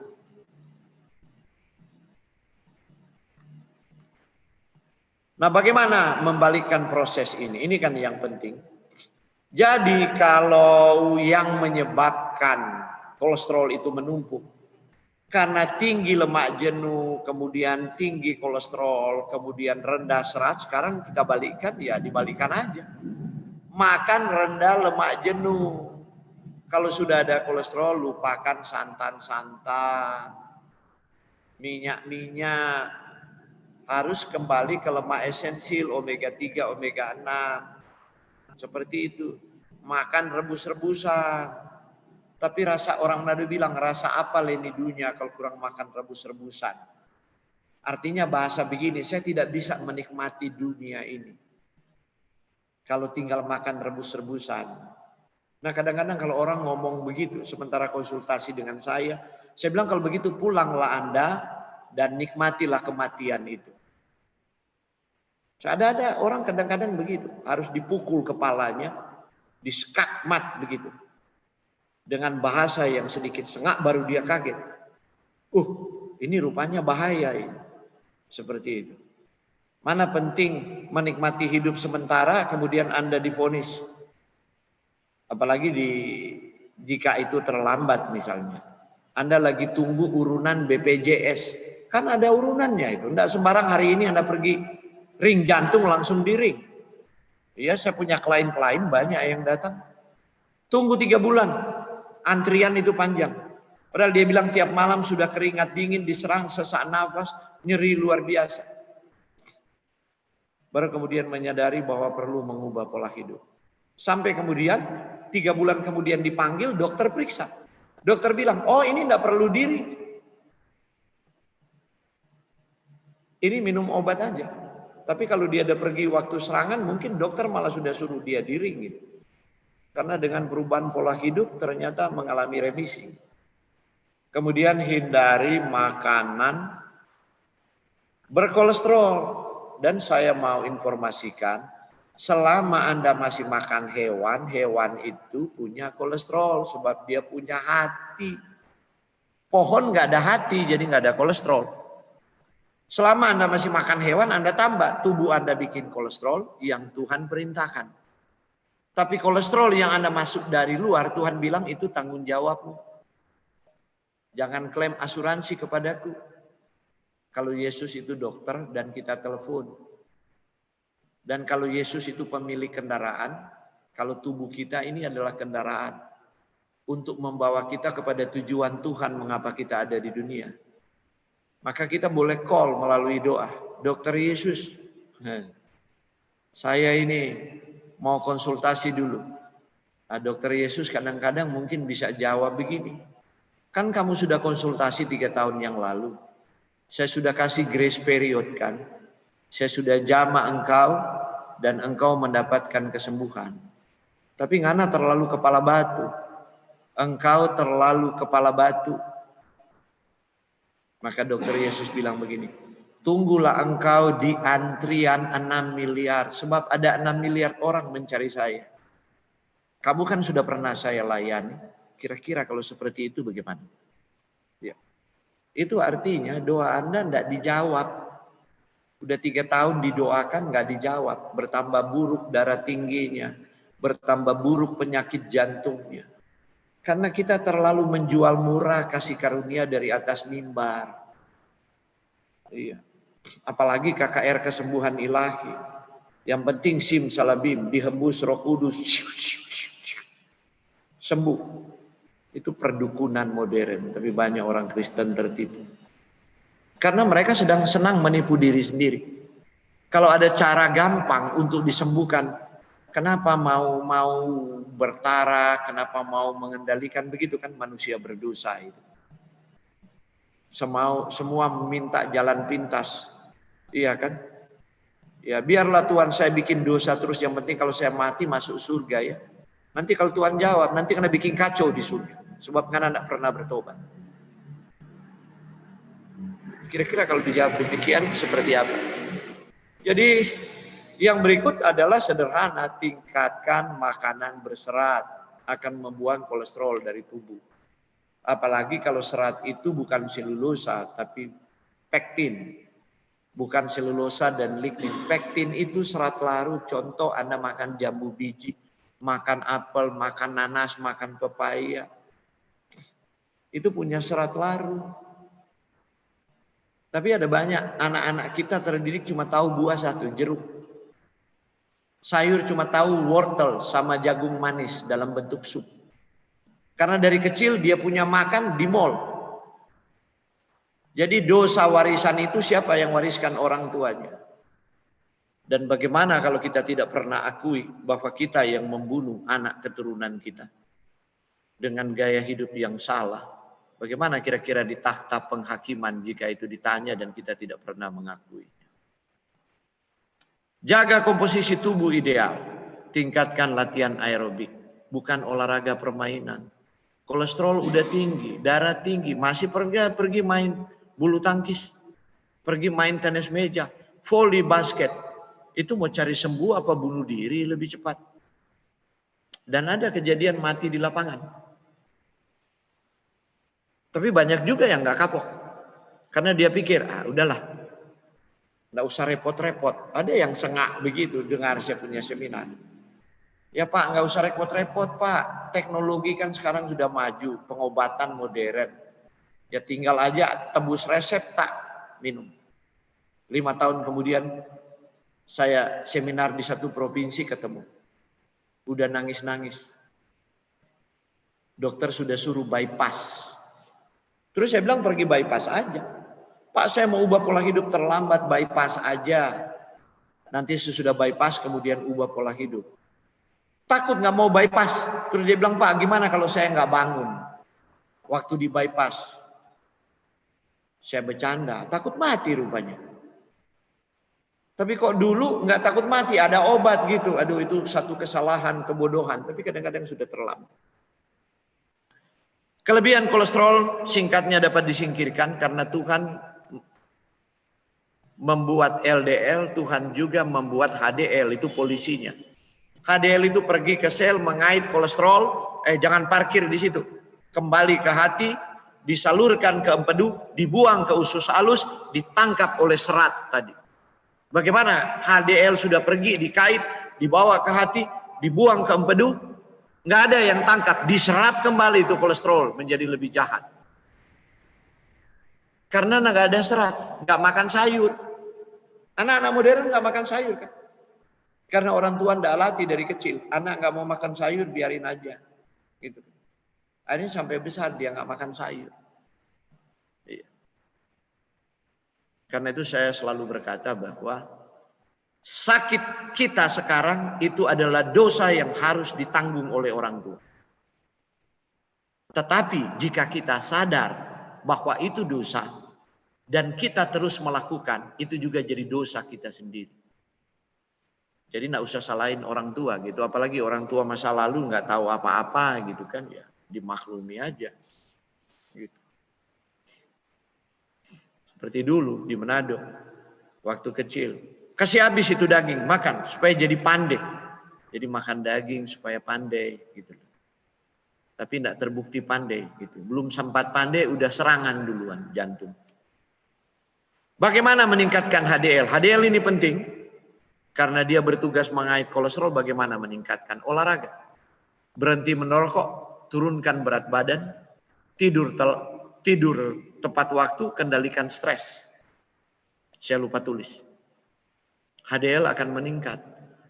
Nah bagaimana membalikkan proses ini? Ini kan yang penting. Jadi kalau yang menyebabkan kolesterol itu menumpuk, karena tinggi lemak jenuh, kemudian tinggi kolesterol, kemudian rendah serat, sekarang kita balikkan, ya dibalikkan aja. Makan rendah lemak jenuh. Kalau sudah ada kolesterol, lupakan santan-santan, minyak-minyak. Harus kembali ke lemak esensial, omega 3, omega 6. Seperti itu. Makan rebus-rebusan. Tapi rasa, orang Manado bilang, rasa apa leni dunia kalau kurang makan rebus-rebusan. Artinya bahasa begini, saya tidak bisa menikmati dunia ini kalau tinggal makan rebus-rebusan. Nah kadang-kadang kalau orang ngomong begitu, sementara konsultasi dengan saya bilang kalau begitu pulanglah Anda dan nikmatilah kematian itu. Ada orang kadang-kadang begitu, harus dipukul kepalanya, diskakmat begitu. Dengan bahasa yang sedikit sengak baru dia kaget. Ini rupanya bahaya ini. Seperti itu. Mana penting menikmati hidup sementara kemudian Anda divonis. Apalagi jika itu terlambat misalnya. Anda lagi tunggu urunan BPJS. Kan ada urunannya itu. Tidak sembarang hari ini Anda pergi ring jantung langsung di ring. Iya, saya punya klien-klien banyak yang datang. Tunggu 3 bulan. Antrian itu panjang. Padahal dia bilang tiap malam sudah keringat dingin, diserang sesak nafas, nyeri luar biasa. Baru kemudian menyadari bahwa perlu mengubah pola hidup. Sampai kemudian 3 bulan kemudian dipanggil, dokter periksa. Dokter bilang, oh ini tidak perlu diri. Ini minum obat aja. Tapi kalau dia ada pergi waktu serangan, mungkin dokter malah sudah suruh dia diri gitu. Karena dengan perubahan pola hidup ternyata mengalami remisi. Kemudian hindari makanan berkolesterol. Dan saya mau informasikan, selama Anda masih makan hewan, hewan itu punya kolesterol sebab dia punya hati. Pohon nggak ada hati, jadi nggak ada kolesterol. Selama Anda masih makan hewan, Anda tambah. Tubuh Anda bikin kolesterol yang Tuhan perintahkan. Tapi kolesterol yang Anda masuk dari luar, Tuhan bilang itu tanggung jawabmu. Jangan klaim asuransi kepadaku. Kalau Yesus itu dokter dan kita telepon. Dan kalau Yesus itu pemilik kendaraan, kalau tubuh kita ini adalah kendaraan untuk membawa kita kepada tujuan Tuhan mengapa kita ada di dunia. Maka kita boleh call melalui doa. Dokter Yesus, saya ini mau konsultasi dulu. Nah, Dokter Yesus kadang-kadang mungkin bisa jawab begini. Kan kamu sudah konsultasi 3 tahun yang lalu. Saya sudah kasih grace period kan. Saya sudah jama engkau dan engkau mendapatkan kesembuhan. Tapi ngana terlalu kepala batu. Engkau terlalu kepala batu. Maka Dokter Yesus bilang begini. Tunggulah engkau di antrian 6 miliar. Sebab ada 6 miliar orang mencari saya. Kamu kan sudah pernah saya layani. Kira-kira kalau seperti itu bagaimana? Ya. Itu artinya doa Anda tidak dijawab. Udah 3 tahun didoakan nggak dijawab. Bertambah buruk darah tingginya. Bertambah buruk penyakit jantungnya. Karena kita terlalu menjual murah kasih karunia dari atas mimbar. Iya. Apalagi KKR kesembuhan ilahi. Yang penting sim salabim dihembus Roh Kudus. Sembuh. Itu perdukunan modern. Tapi banyak orang Kristen tertipu. Karena mereka sedang senang menipu diri sendiri. Kalau ada cara gampang untuk disembuhkan, kenapa mau bertara, kenapa mau mengendalikan, begitu kan manusia berdosa itu. Semua meminta jalan pintas. Iya kan? Ya biarlah Tuhan saya bikin dosa terus, yang penting kalau saya mati masuk surga ya. Nanti kalau Tuhan jawab, nanti kena bikin kacau di surga. Sebab kan tidak pernah bertobat. Kira-kira kalau dijawab demikian seperti apa? Jadi yang berikut adalah sederhana, tingkatkan makanan berserat akan membuang kolesterol dari tubuh. Apalagi kalau serat itu bukan selulosa tapi pektin. Bukan selulosa dan lignin. Pektin itu serat larut. Contoh Anda makan jambu biji, makan apel, makan nanas, makan pepaya. Itu punya serat larut. Tapi ada banyak anak-anak kita terdidik cuma tahu buah satu, jeruk. Sayur cuma tahu wortel sama jagung manis dalam bentuk sup. Karena dari kecil dia punya makan di mall. Jadi dosa warisan itu siapa yang wariskan? Orang tuanya. Dan bagaimana kalau kita tidak pernah akui bahwa kita yang membunuh anak keturunan kita dengan gaya hidup yang salah? Bagaimana kira-kira di takhta penghakiman jika itu ditanya dan kita tidak pernah mengakuinya? Jaga komposisi tubuh ideal. Tingkatkan latihan aerobik. Bukan olahraga permainan. Kolesterol udah tinggi, darah tinggi. Masih pergi main bulu tangkis. Pergi main tenis meja. Volley basket. Itu mau cari sembuh apa bunuh diri lebih cepat. Dan ada kejadian mati di lapangan. Tapi banyak juga yang nggak kapok. Karena dia pikir, udahlah. Nggak usah repot-repot. Ada yang sengak begitu dengar saya punya seminar. Ya Pak, nggak usah repot-repot Pak. Teknologi kan sekarang sudah maju. Pengobatan modern. Ya tinggal aja tebus resep tak minum. 5 tahun kemudian saya seminar di satu provinsi ketemu. Udah nangis-nangis. Dokter sudah suruh bypass. Terus saya bilang pergi bypass aja. Pak saya mau ubah pola hidup terlambat, bypass aja. Nanti sesudah bypass kemudian ubah pola hidup. Takut nggak mau bypass. Terus dia bilang Pak gimana kalau saya nggak bangun waktu di bypass? Saya bercanda, takut mati rupanya. Tapi kok dulu nggak takut mati, ada obat gitu. Aduh itu satu kesalahan, kebodohan. Tapi kadang-kadang sudah terlambat. Kelebihan kolesterol singkatnya dapat disingkirkan karena Tuhan membuat LDL, Tuhan juga membuat HDL, itu polisinya. HDL itu pergi ke sel mengait kolesterol, jangan parkir di situ. Kembali ke hati, disalurkan ke empedu, dibuang ke usus halus, ditangkap oleh serat tadi. Bagaimana? HDL sudah pergi, dikait, dibawa ke hati, dibuang ke empedu, nggak ada yang tangkap, diserap kembali itu kolesterol menjadi lebih jahat. Karena nggak ada serat, nggak makan sayur. Anak-anak modern nggak makan sayur kan? Karena orang tua ndak latih dari kecil. Anak nggak mau makan sayur, biarin aja. Gitu. Akhirnya sampai besar dia nggak makan sayur. Iya. Karena itu saya selalu berkata bahwa sakit kita sekarang itu adalah dosa yang harus ditanggung oleh orang tua. Tetapi jika kita sadar bahwa itu dosa dan kita terus melakukan, itu juga jadi dosa kita sendiri. Jadi nggak usah salahin orang tua gitu, apalagi orang tua masa lalu nggak tahu apa-apa gitu kan, ya dimaklumi aja. Gitu. Seperti dulu di Manado, waktu kecil, kasih habis itu daging, makan supaya jadi pandai. Jadi makan daging supaya pandai gitu. Tapi tidak terbukti pandai gitu. Belum sempat pandai udah serangan duluan jantung. Bagaimana meningkatkan HDL? HDL ini penting karena dia bertugas mengait kolesterol. Bagaimana meningkatkan? Olahraga. Berhenti merokok, turunkan berat badan, tidur tepat waktu, kendalikan stres. Saya lupa tulis. HDL akan meningkat.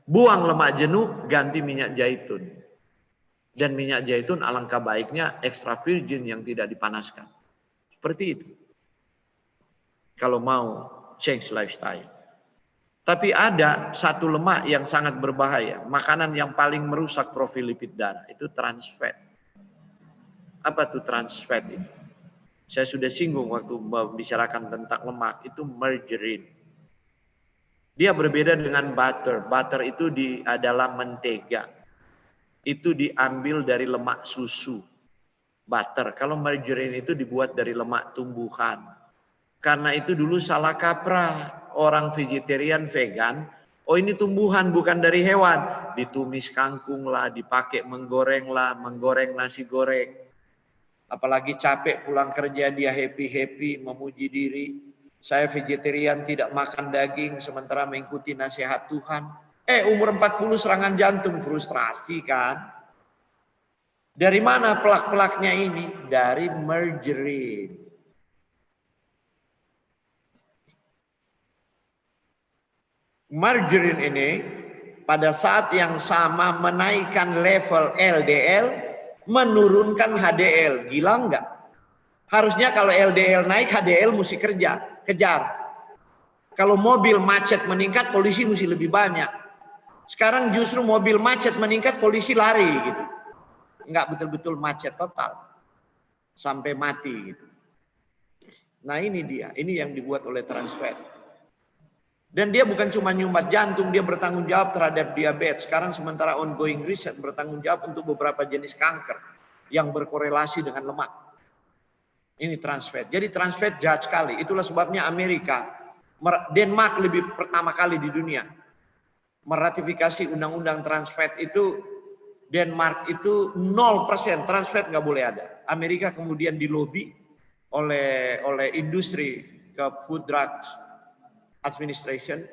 Buang lemak jenuh, ganti minyak zaitun. Dan minyak zaitun alangkah baiknya extra virgin yang tidak dipanaskan. Seperti itu. Kalau mau change lifestyle. Tapi ada satu lemak yang sangat berbahaya. Makanan yang paling merusak profil lipid darah. Itu trans fat. Apa tuh trans fat itu? Saya sudah singgung waktu membicarakan tentang lemak. Itu margarine. Dia berbeda dengan butter. Butter itu adalah mentega. Itu diambil dari lemak susu. Butter. Kalau margarine itu dibuat dari lemak tumbuhan. Karena itu dulu salah kaprah. Orang vegetarian, vegan. Oh ini tumbuhan bukan dari hewan. Ditumis kangkung lah, dipakai menggoreng lah, menggoreng nasi goreng. Apalagi capek pulang kerja dia happy-happy, memuji diri. Saya vegetarian tidak makan daging sementara mengikuti nasihat Tuhan. Umur 40 serangan jantung, frustrasi kan. Dari mana pelak-pelaknya ini? Dari margarine. Margarine ini pada saat yang sama menaikkan level LDL, menurunkan HDL. Gila enggak? Harusnya kalau LDL naik, HDL mesti kejar. Kalau mobil macet meningkat, polisi mesti lebih banyak. Sekarang justru mobil macet meningkat, polisi lari gitu. Enggak betul-betul macet total. Sampai mati gitu. Nah ini dia, ini yang dibuat oleh trans fat. Dan dia bukan cuma nyumbat jantung, dia bertanggung jawab terhadap diabetes. Sekarang sementara ongoing riset bertanggung jawab untuk beberapa jenis kanker yang berkorelasi dengan lemak. Ini trans fat. Jadi trans fat jahat sekali. Itulah sebabnya Amerika, Denmark lebih pertama kali di dunia meratifikasi undang-undang trans fat itu. Denmark itu 0% trans fat nggak boleh ada. Amerika kemudian dilobi oleh industri ke Food Drugs Administration,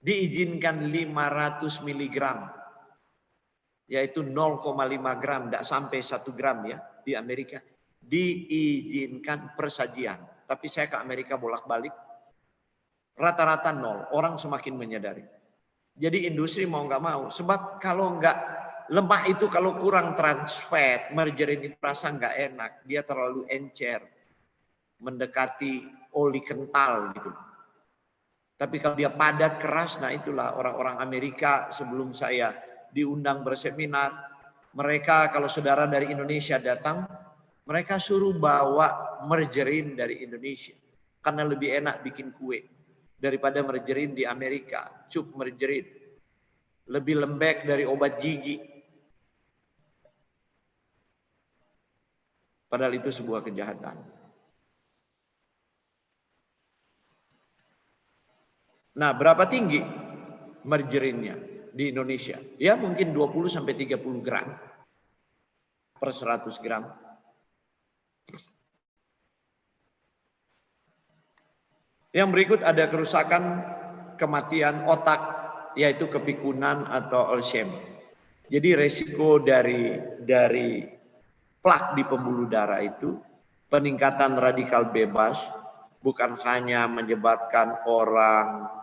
diizinkan 500 mg, yaitu 0,5 gram, tidak sampai 1 gram ya di Amerika. Diizinkan persajian. Tapi saya ke Amerika bolak-balik, rata-rata 0. Orang semakin menyadari. Jadi industri mau nggak mau, sebab kalau nggak lemak itu kalau kurang trans fat, margarine itu rasa nggak enak, dia terlalu encer, mendekati oli kental gitu. Tapi kalau dia padat keras, nah itulah orang-orang Amerika sebelum saya diundang berseminar, mereka kalau saudara dari Indonesia datang, mereka suruh bawa margarine dari Indonesia. Karena lebih enak bikin kue daripada margarine di Amerika, cup margarine. Lebih lembek dari obat gigi. Padahal itu sebuah kejahatan. Nah, berapa tinggi margarinnya di Indonesia? Ya mungkin 20 sampai 30 gram per 100 gram. Yang berikut ada kerusakan kematian otak, yaitu kepikunan atau Alzheimer. Jadi resiko dari plak di pembuluh darah itu peningkatan radikal bebas, bukan hanya menyebabkan orang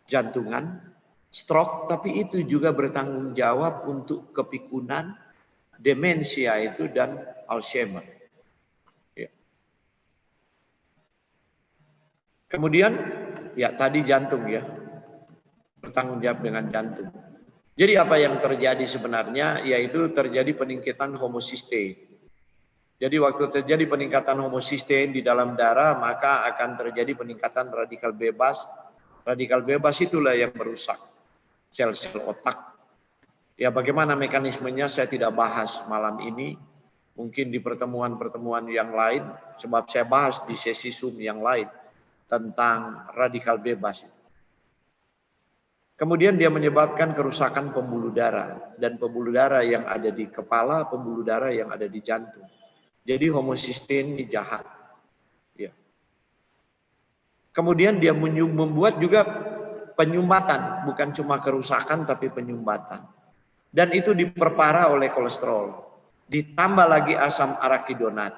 jantungan, stroke, tapi itu juga bertanggung jawab untuk kepikunan, demensia itu, dan Alzheimer. Ya. Kemudian, ya tadi jantung ya, bertanggung jawab dengan jantung. Jadi apa yang terjadi sebenarnya, yaitu terjadi peningkatan homocysteine. Jadi waktu terjadi peningkatan homocysteine di dalam darah, maka akan terjadi peningkatan radikal bebas. Radikal bebas itulah yang merusak sel-sel otak. Ya bagaimana mekanismenya saya tidak bahas malam ini. Mungkin di pertemuan-pertemuan yang lain, sebab saya bahas di sesi Zoom yang lain tentang radikal bebas. Kemudian dia menyebabkan kerusakan pembuluh darah. Dan pembuluh darah yang ada di kepala, pembuluh darah yang ada di jantung. Jadi homocysteine ini jahat. Ya. Kemudian dia membuat juga penyumbatan, bukan cuma kerusakan tapi penyumbatan. Dan itu diperparah oleh kolesterol. Ditambah lagi asam arakidonat.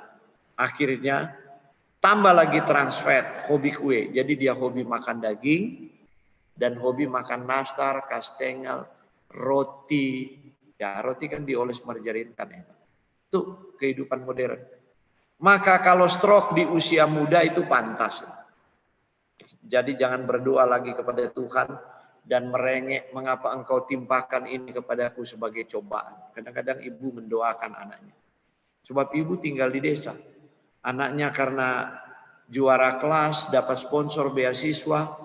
Akhirnya tambah lagi trans fat, hobi kue. Jadi dia hobi makan daging dan hobi makan nastar, kastengel, roti. Ya, roti kan dioles margarin kan enak. Itu kehidupan modern. Maka kalau stroke di usia muda itu pantas. Jadi jangan berdoa lagi kepada Tuhan dan merengek, mengapa engkau timpakan ini kepadaku sebagai cobaan. Kadang-kadang ibu mendoakan anaknya. Sebab ibu tinggal di desa. Anaknya karena juara kelas, dapat sponsor beasiswa,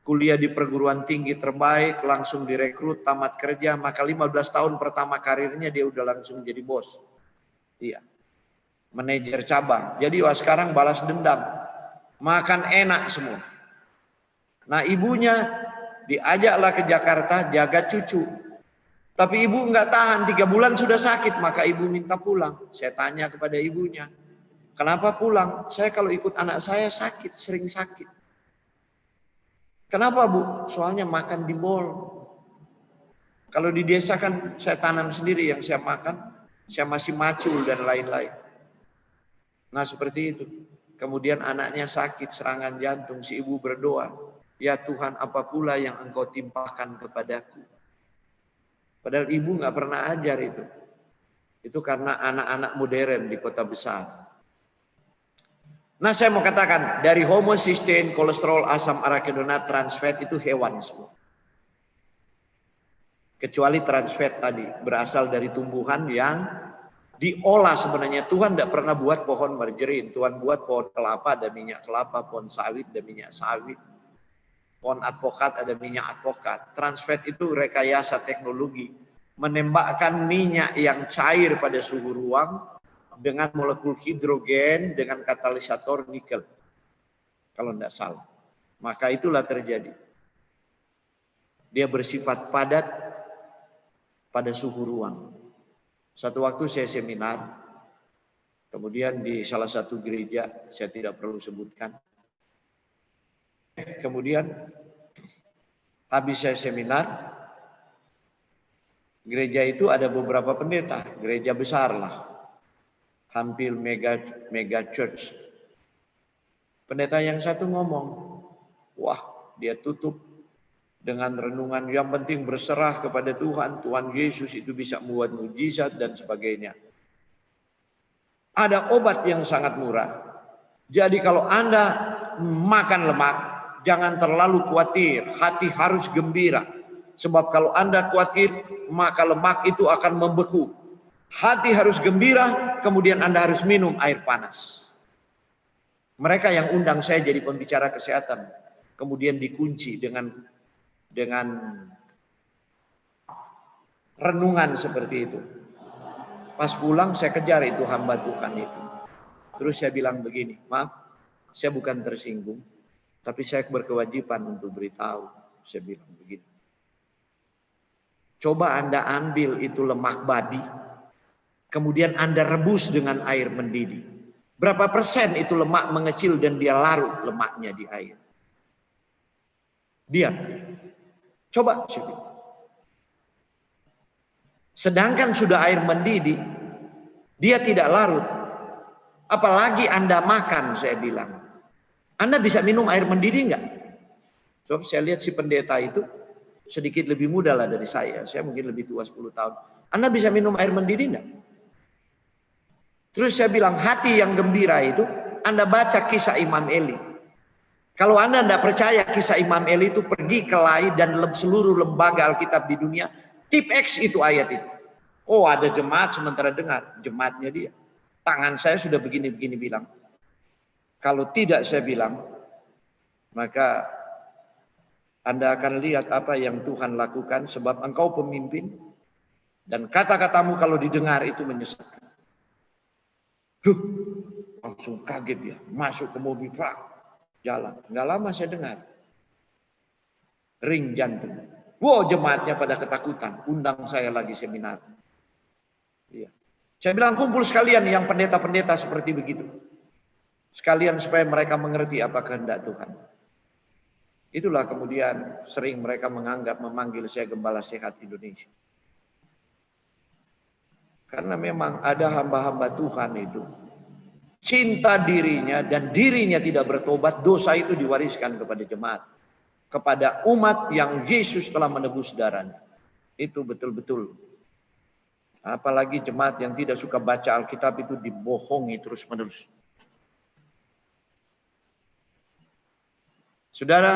kuliah di perguruan tinggi terbaik, langsung direkrut, tamat kerja, maka 15 tahun pertama karirnya dia udah langsung jadi bos. Iya. Manajer cabang. Jadi wah sekarang balas dendam. Makan enak semua. Nah ibunya diajaklah ke Jakarta jaga cucu. Tapi ibu nggak tahan, 3 bulan sudah sakit, maka ibu minta pulang. Saya tanya kepada ibunya, kenapa pulang? Saya kalau ikut anak saya sakit, sering sakit. Kenapa Bu? Soalnya makan di mall. Kalau di desa kan saya tanam sendiri yang saya makan, saya masih macul dan lain-lain. Nah seperti itu. Kemudian anaknya sakit serangan jantung, si ibu berdoa, ya Tuhan apa pula yang engkau timpakan kepadaku. Padahal ibu nggak pernah ajar itu. Itu karena anak-anak modern di kota besar. Nah saya mau katakan, dari homocysteine, kolesterol, asam arakidonat, trans fat itu hewan semua. Kecuali trans fat tadi, berasal dari tumbuhan yang diolah sebenarnya. Tuhan tidak pernah buat pohon margarin. Tuhan buat pohon kelapa ada minyak kelapa, pohon sawit ada minyak sawit, pohon advokat ada minyak advokat. Trans fat itu rekayasa teknologi, menembakkan minyak yang cair pada suhu ruang dengan molekul hidrogen dengan katalisator nikel. Kalau tidak salah. Maka itulah terjadi. Dia bersifat padat pada suhu ruang. Satu waktu saya seminar, kemudian di salah satu gereja, saya tidak perlu sebutkan. Kemudian habis saya seminar, gereja itu ada beberapa pendeta, gereja besar lah, hampir mega church. Pendeta yang satu ngomong, wah dia tutup dengan renungan yang penting berserah kepada Tuhan, Tuhan Yesus itu bisa membuat mujizat dan sebagainya. Ada obat yang sangat murah. Jadi kalau Anda makan lemak, jangan terlalu khawatir, hati harus gembira. Sebab kalau Anda khawatir, maka lemak itu akan membeku. Hati harus gembira, kemudian Anda harus minum air panas. Mereka yang undang saya jadi pembicara kesehatan, kemudian dikunci dengan renungan seperti itu. Pas pulang saya kejar itu hamba Tuhan itu. Terus saya bilang begini, maaf, saya bukan tersinggung, tapi saya berkewajiban untuk beritahu. Saya bilang begini. Coba Anda ambil itu lemak babi, kemudian Anda rebus dengan air mendidih. Berapa persen itu lemak mengecil dan dia larut lemaknya di air? Diam. Coba. Sedangkan sudah air mendidih, dia tidak larut. Apalagi Anda makan, saya bilang. Anda bisa minum air mendidih enggak? Coba saya lihat si pendeta itu, sedikit lebih muda lah dari saya mungkin lebih tua 10 tahun. Anda bisa minum air mendidih enggak? Terus saya bilang, hati yang gembira itu, Anda baca kisah Imam Eli. Kalau Anda tidak percaya kisah Imam Eli itu, pergi ke LAI dan seluruh lembaga Alkitab di dunia, tip X itu ayat itu. Oh, ada jemaat sementara dengar, jemaatnya dia. Tangan saya sudah begini-begini bilang. Kalau tidak saya bilang, maka Anda akan lihat apa yang Tuhan lakukan, sebab engkau pemimpin, dan kata-katamu kalau didengar itu menyesatkan. Langsung kaget dia, masuk ke mobil perang, jalan. Nggak lama saya dengar, ring jantung. Wow, jemaatnya pada ketakutan, undang saya lagi seminar. Iya. Saya bilang kumpul sekalian yang pendeta-pendeta seperti begitu. Sekalian supaya mereka mengerti apa kehendak Tuhan. Itulah kemudian sering mereka memanggil saya Gembala Sehat Indonesia. Karena memang ada hamba-hamba Tuhan itu cinta dirinya dan dirinya tidak bertobat, dosa itu diwariskan kepada jemaat, kepada umat yang Yesus telah menebus darahnya. Itu betul-betul. Apalagi jemaat yang tidak suka baca Alkitab itu dibohongi terus-menerus. Saudara,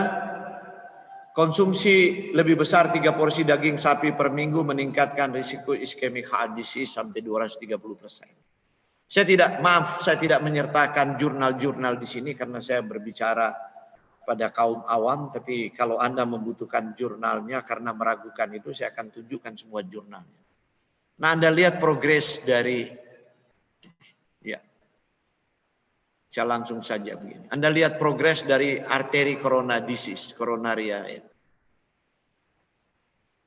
konsumsi lebih besar 3 porsi daging sapi per minggu meningkatkan risiko iskemik heart disease sampai 230%. Saya tidak menyertakan jurnal-jurnal di sini karena saya berbicara pada kaum awam, tapi kalau Anda membutuhkan jurnalnya karena meragukan itu, saya akan tunjukkan semua jurnalnya. Nah, Anda lihat progres dari, ya, saya langsung saja begini. Anda lihat progres dari arteri corona disease, coronaria. Ya.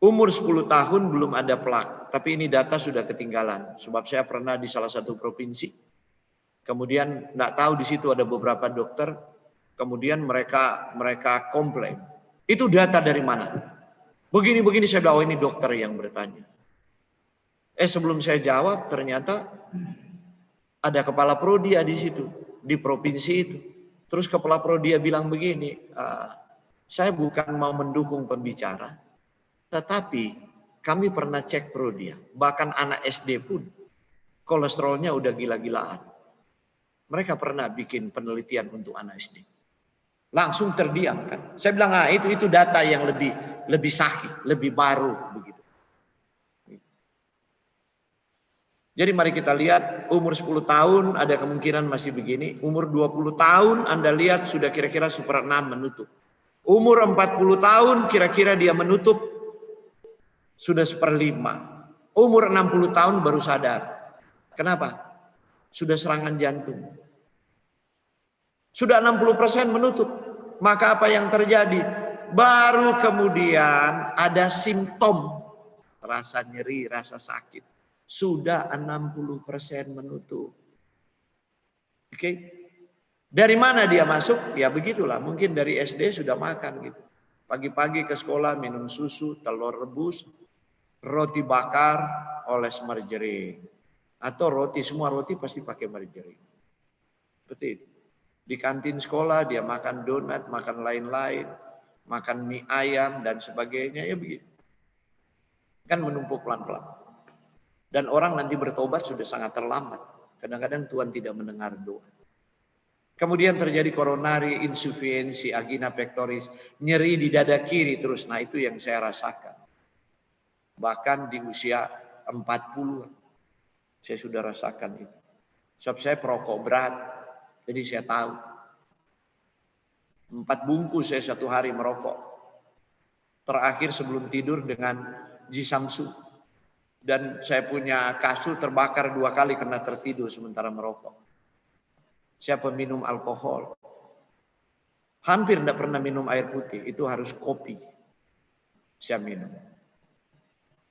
Umur 10 tahun belum ada plak, tapi ini data sudah ketinggalan. Sebab saya pernah di salah satu provinsi, kemudian nggak tahu di situ ada beberapa dokter, kemudian mereka komplain. Itu data dari mana? Begini-begini saya bilang, oh ini dokter yang bertanya. Sebelum saya jawab, ternyata ada kepala prodia di situ, di provinsi itu. Terus kepala prodia bilang begini, saya bukan mau mendukung pembicara, tetapi kami pernah cek prodia, bahkan anak SD pun kolesterolnya udah gila-gilaan. Mereka pernah bikin penelitian untuk anak SD. Langsung terdiam kan. Saya bilang, itu data yang lebih sahih, lebih baru begitu. Jadi mari kita lihat, umur 10 tahun ada kemungkinan masih begini. Umur 20 tahun Anda lihat sudah kira-kira 1/6 menutup. Umur 40 tahun kira-kira dia menutup sudah 1/5. Umur 60 tahun baru sadar. Kenapa? Sudah serangan jantung. Sudah 60% menutup. Maka apa yang terjadi? Baru kemudian ada simptom. Rasa nyeri, rasa sakit. Sudah 60% menutup. Oke. Dari mana dia masuk? Ya begitulah. Mungkin dari SD sudah makan gitu. Pagi-pagi ke sekolah minum susu, telur rebus, roti bakar, oles margarin. Atau roti, semua roti pasti pakai margarin. Seperti itu. Di kantin sekolah dia makan donat, makan lain-lain, makan mie ayam dan sebagainya, ya begitu. Kan menumpuk pelan-pelan. Dan orang nanti bertobat sudah sangat terlambat. Kadang-kadang Tuhan tidak mendengar doa. Kemudian terjadi coronary insufficiency, angina pectoris, nyeri di dada kiri terus. Nah, itu yang saya rasakan. Bahkan di usia 40, saya sudah rasakan itu. Sebab saya perokok berat, jadi saya tahu. 4 bungkus saya satu hari merokok. Terakhir sebelum tidur dengan Jisamsu. Dan saya punya kasur terbakar 2 kali karena tertidur sementara merokok. Saya peminum alkohol. Hampir tidak pernah minum air putih. Itu harus kopi. Saya minum.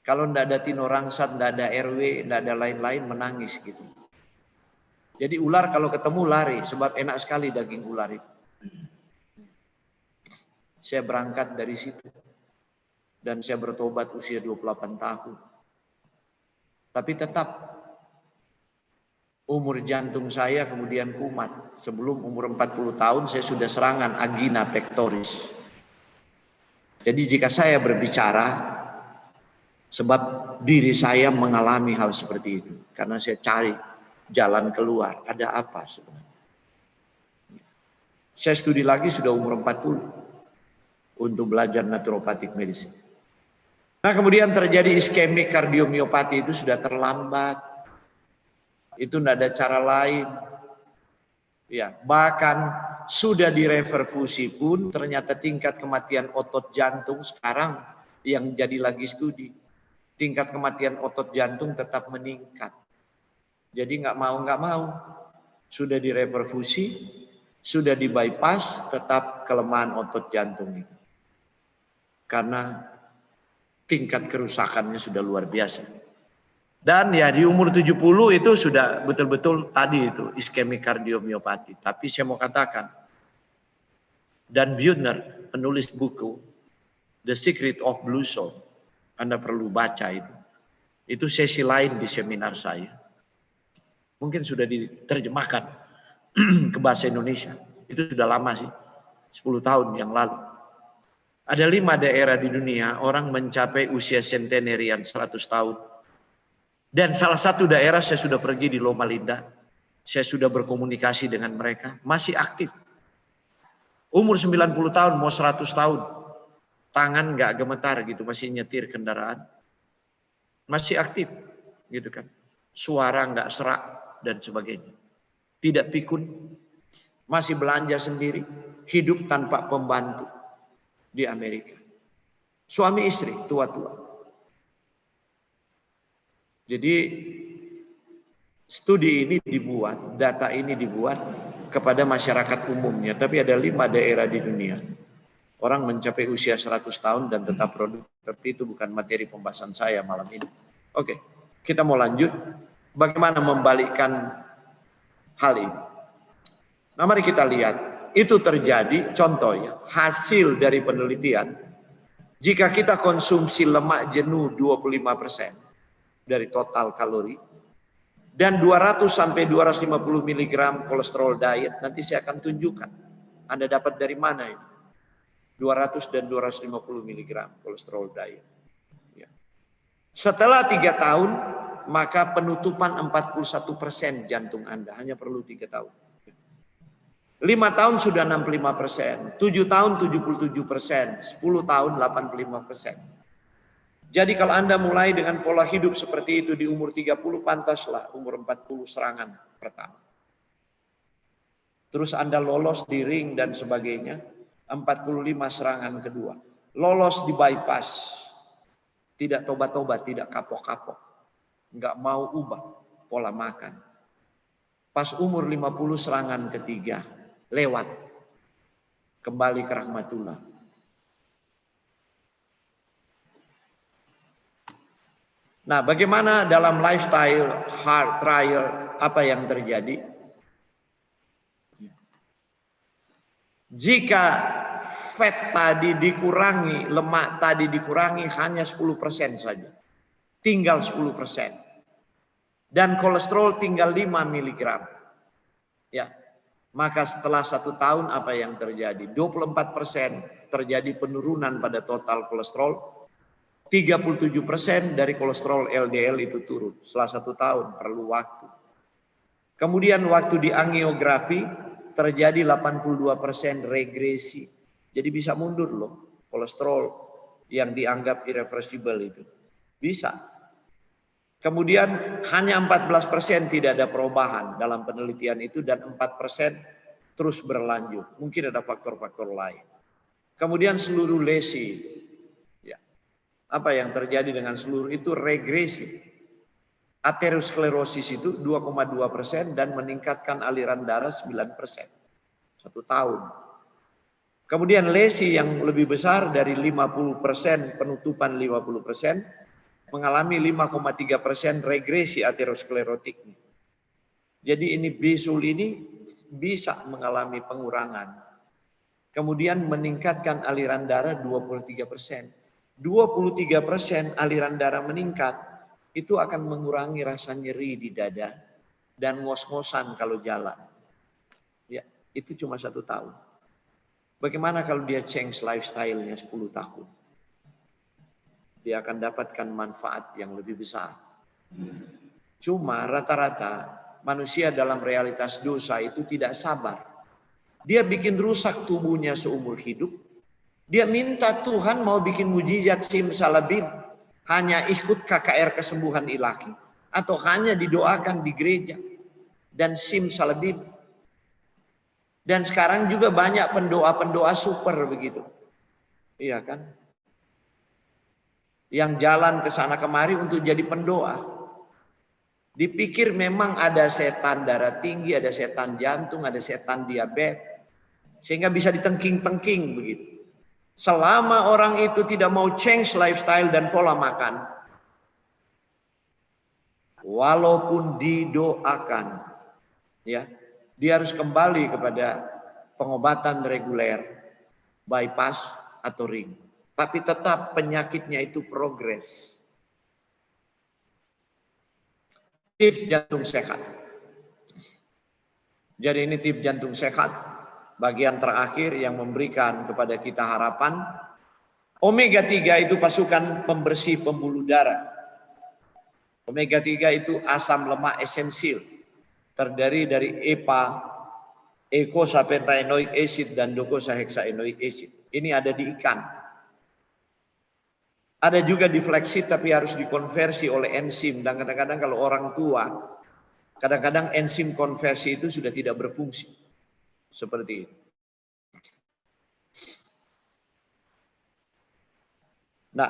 Kalau tidak ada Tino Rangsat, tidak ada RW, tidak ada lain-lain, menangis gitu. Jadi ular kalau ketemu lari. Sebab enak sekali daging ular itu. Saya berangkat dari situ. Dan saya bertobat usia 28 tahun. Tapi tetap umur jantung saya kemudian kumat. Sebelum umur 40 tahun saya sudah serangan angina pectoris. Jadi jika saya berbicara, sebab diri saya mengalami hal seperti itu. Karena saya cari jalan keluar. Ada apa sebenarnya? Saya studi lagi sudah umur 40 untuk belajar naturopathic medicine. Nah kemudian terjadi iskemik kardiomiopati, itu sudah terlambat. Itu tidak ada cara lain. Ya, bahkan sudah direperfusi pun ternyata tingkat kematian otot jantung sekarang yang jadi lagi studi. Tingkat kematian otot jantung tetap meningkat. Jadi nggak mau, sudah direperfusi, sudah di bypass, tetap kelemahan otot jantung itu. Karena tingkat kerusakannya sudah luar biasa. Dan ya di umur 70 itu sudah betul-betul tadi itu iskemik kardiomiopati. Tapi saya mau katakan, Dan Buettner, penulis buku The Secret of Blue Soul, Anda perlu baca itu. Itu sesi lain di seminar saya. Mungkin sudah diterjemahkan ke bahasa Indonesia. Itu sudah lama sih, 10 tahun yang lalu. Ada 5 daerah di dunia orang mencapai usia centenarian 100 tahun. Dan salah satu daerah saya sudah pergi di Loma Linda. Saya sudah berkomunikasi dengan mereka, masih aktif. Umur 90 tahun, mau 100 tahun. Tangan nggak gemetar gitu, masih nyetir kendaraan. Masih aktif gitu kan. Suara nggak serak dan sebagainya. Tidak pikun, masih belanja sendiri, hidup tanpa pembantu di Amerika. Suami istri tua-tua. Jadi studi ini dibuat, data ini dibuat kepada masyarakat umumnya, tapi ada 5 daerah di dunia orang mencapai usia 100 tahun dan tetap produktif. Tapi itu bukan materi pembahasan saya malam ini. Oke, kita mau lanjut. Bagaimana membalikkan hal ini? Nah, mari kita lihat. Itu terjadi, contoh ya, hasil dari penelitian. Jika kita konsumsi lemak jenuh 25% dari total kalori, dan 200 sampai 250 mg kolesterol diet, nanti saya akan tunjukkan. Anda dapat dari mana ini? 200 dan 250 mg kolesterol diet. Ya. Setelah 3 tahun, maka penutupan 41% jantung Anda. Hanya perlu 3 tahun. 5 tahun sudah 65%. 7 tahun 77%. 10 tahun 85%. Jadi kalau Anda mulai dengan pola hidup seperti itu di umur 30, pantaslah umur 40 serangan pertama. Terus Anda lolos di ring dan sebagainya, 45 serangan kedua. Lolos di bypass. Tidak tobat-tobat, tidak kapok-kapok. Enggak mau ubah pola makan. Pas umur 50 serangan ketiga, lewat. Kembali ke rahmatullah. Nah, bagaimana dalam lifestyle heart trial, apa yang terjadi? Jika fat tadi dikurangi, lemak tadi dikurangi hanya 10% saja. Tinggal 10%. Dan kolesterol tinggal 5 mg. Ya. Maka setelah 1 tahun apa yang terjadi? 24% terjadi penurunan pada total kolesterol. 37% dari kolesterol LDL itu turun. Setelah 1 tahun, perlu waktu. Kemudian waktu di angiografi terjadi 82% regresi. Jadi bisa mundur loh kolesterol yang dianggap irreversible itu. Bisa. Kemudian hanya 14% tidak ada perubahan dalam penelitian itu dan 4% terus berlanjut. Mungkin ada faktor-faktor lain. Kemudian seluruh lesi. Ya. Apa yang terjadi dengan seluruh itu? Regresi. Aterosklerosis itu 2,2% dan meningkatkan aliran darah 9%. 1 tahun. Kemudian lesi yang lebih besar dari 50%, penutupan 50%, mengalami 5,3% regresi aterosklerotiknya. Jadi ini bisul ini bisa mengalami pengurangan. Kemudian meningkatkan aliran darah 23%. 23% aliran darah meningkat, itu akan mengurangi rasa nyeri di dada dan ngos-ngosan kalau jalan. Ya, itu cuma 1 tahun. Bagaimana kalau dia change lifestyle-nya 10 tahun? dia akan dapatkan manfaat yang lebih besar. Cuma rata-rata manusia dalam realitas dosa itu tidak sabar. Dia bikin rusak tubuhnya seumur hidup. Dia minta Tuhan mau bikin mujizat simsalabim, hanya ikut KKR kesembuhan ilahi, atau hanya didoakan di gereja dan simsalabim. Dan sekarang juga banyak pendoa-pendoa super begitu. Iya kan? Yang jalan ke sana kemari untuk jadi pendoa. Dipikir memang ada setan darah tinggi, ada setan jantung, ada setan diabetes. Sehingga bisa ditengking-tengking begitu. Selama orang itu tidak mau change lifestyle dan pola makan, walaupun didoakan, ya, dia harus kembali kepada pengobatan reguler, bypass atau ring. Tapi tetap penyakitnya itu progres. Tips jantung sehat. Jadi ini tips jantung sehat. Bagian terakhir yang memberikan kepada kita harapan. Omega 3 itu pasukan pembersih pembuluh darah. Omega 3 itu asam lemak esensial. Terdiri dari EPA, eicosapentaenoic acid, dan docosahexaenoic acid. Ini ada di ikan. Ada juga di flaxseed tapi harus dikonversi oleh enzim. Dan kadang-kadang kalau orang tua, kadang-kadang enzim konversi itu sudah tidak berfungsi. Seperti itu. Nah,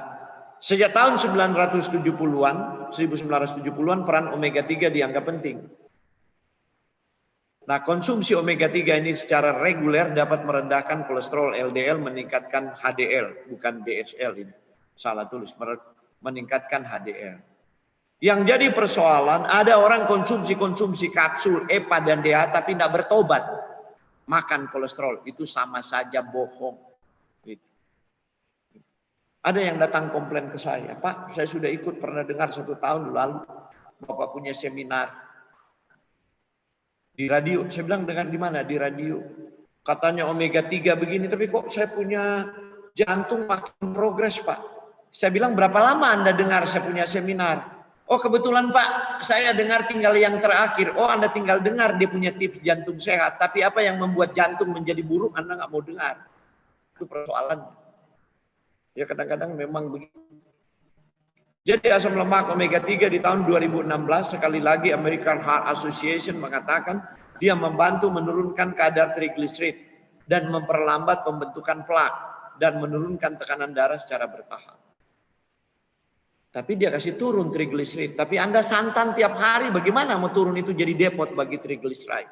sejak tahun 1970-an peran omega 3 dianggap penting. Nah, konsumsi omega 3 ini secara reguler dapat merendahkan kolesterol LDL, meningkatkan HDL, bukan DHL ini. Salah tulis, meningkatkan HDL. Yang jadi persoalan, ada orang konsumsi kapsul EPA dan DHA tapi tidak bertobat. Makan kolesterol, itu sama saja bohong. Gitu. Ada yang datang komplain ke saya, Pak, saya sudah ikut, pernah dengar 1 tahun lalu, Bapak punya seminar di radio. Saya bilang, dengar di mana? Di radio. Katanya omega 3 begini, tapi kok saya punya jantung makin progres, Pak. Saya bilang, berapa lama Anda dengar saya punya seminar? Oh, kebetulan Pak, saya dengar tinggal yang terakhir. Oh, Anda tinggal dengar dia punya tips jantung sehat. Tapi apa yang membuat jantung menjadi buruk, Anda nggak mau dengar. Itu persoalan. Ya kadang-kadang memang begitu. Jadi asam lemak omega 3 di tahun 2016, sekali lagi American Heart Association mengatakan dia membantu menurunkan kadar trigliserid dan memperlambat pembentukan plak dan menurunkan tekanan darah secara bertahap. Tapi dia kasih turun trigliserid. Tapi Anda santan tiap hari, bagaimana mau turun itu jadi depot bagi trigliserid?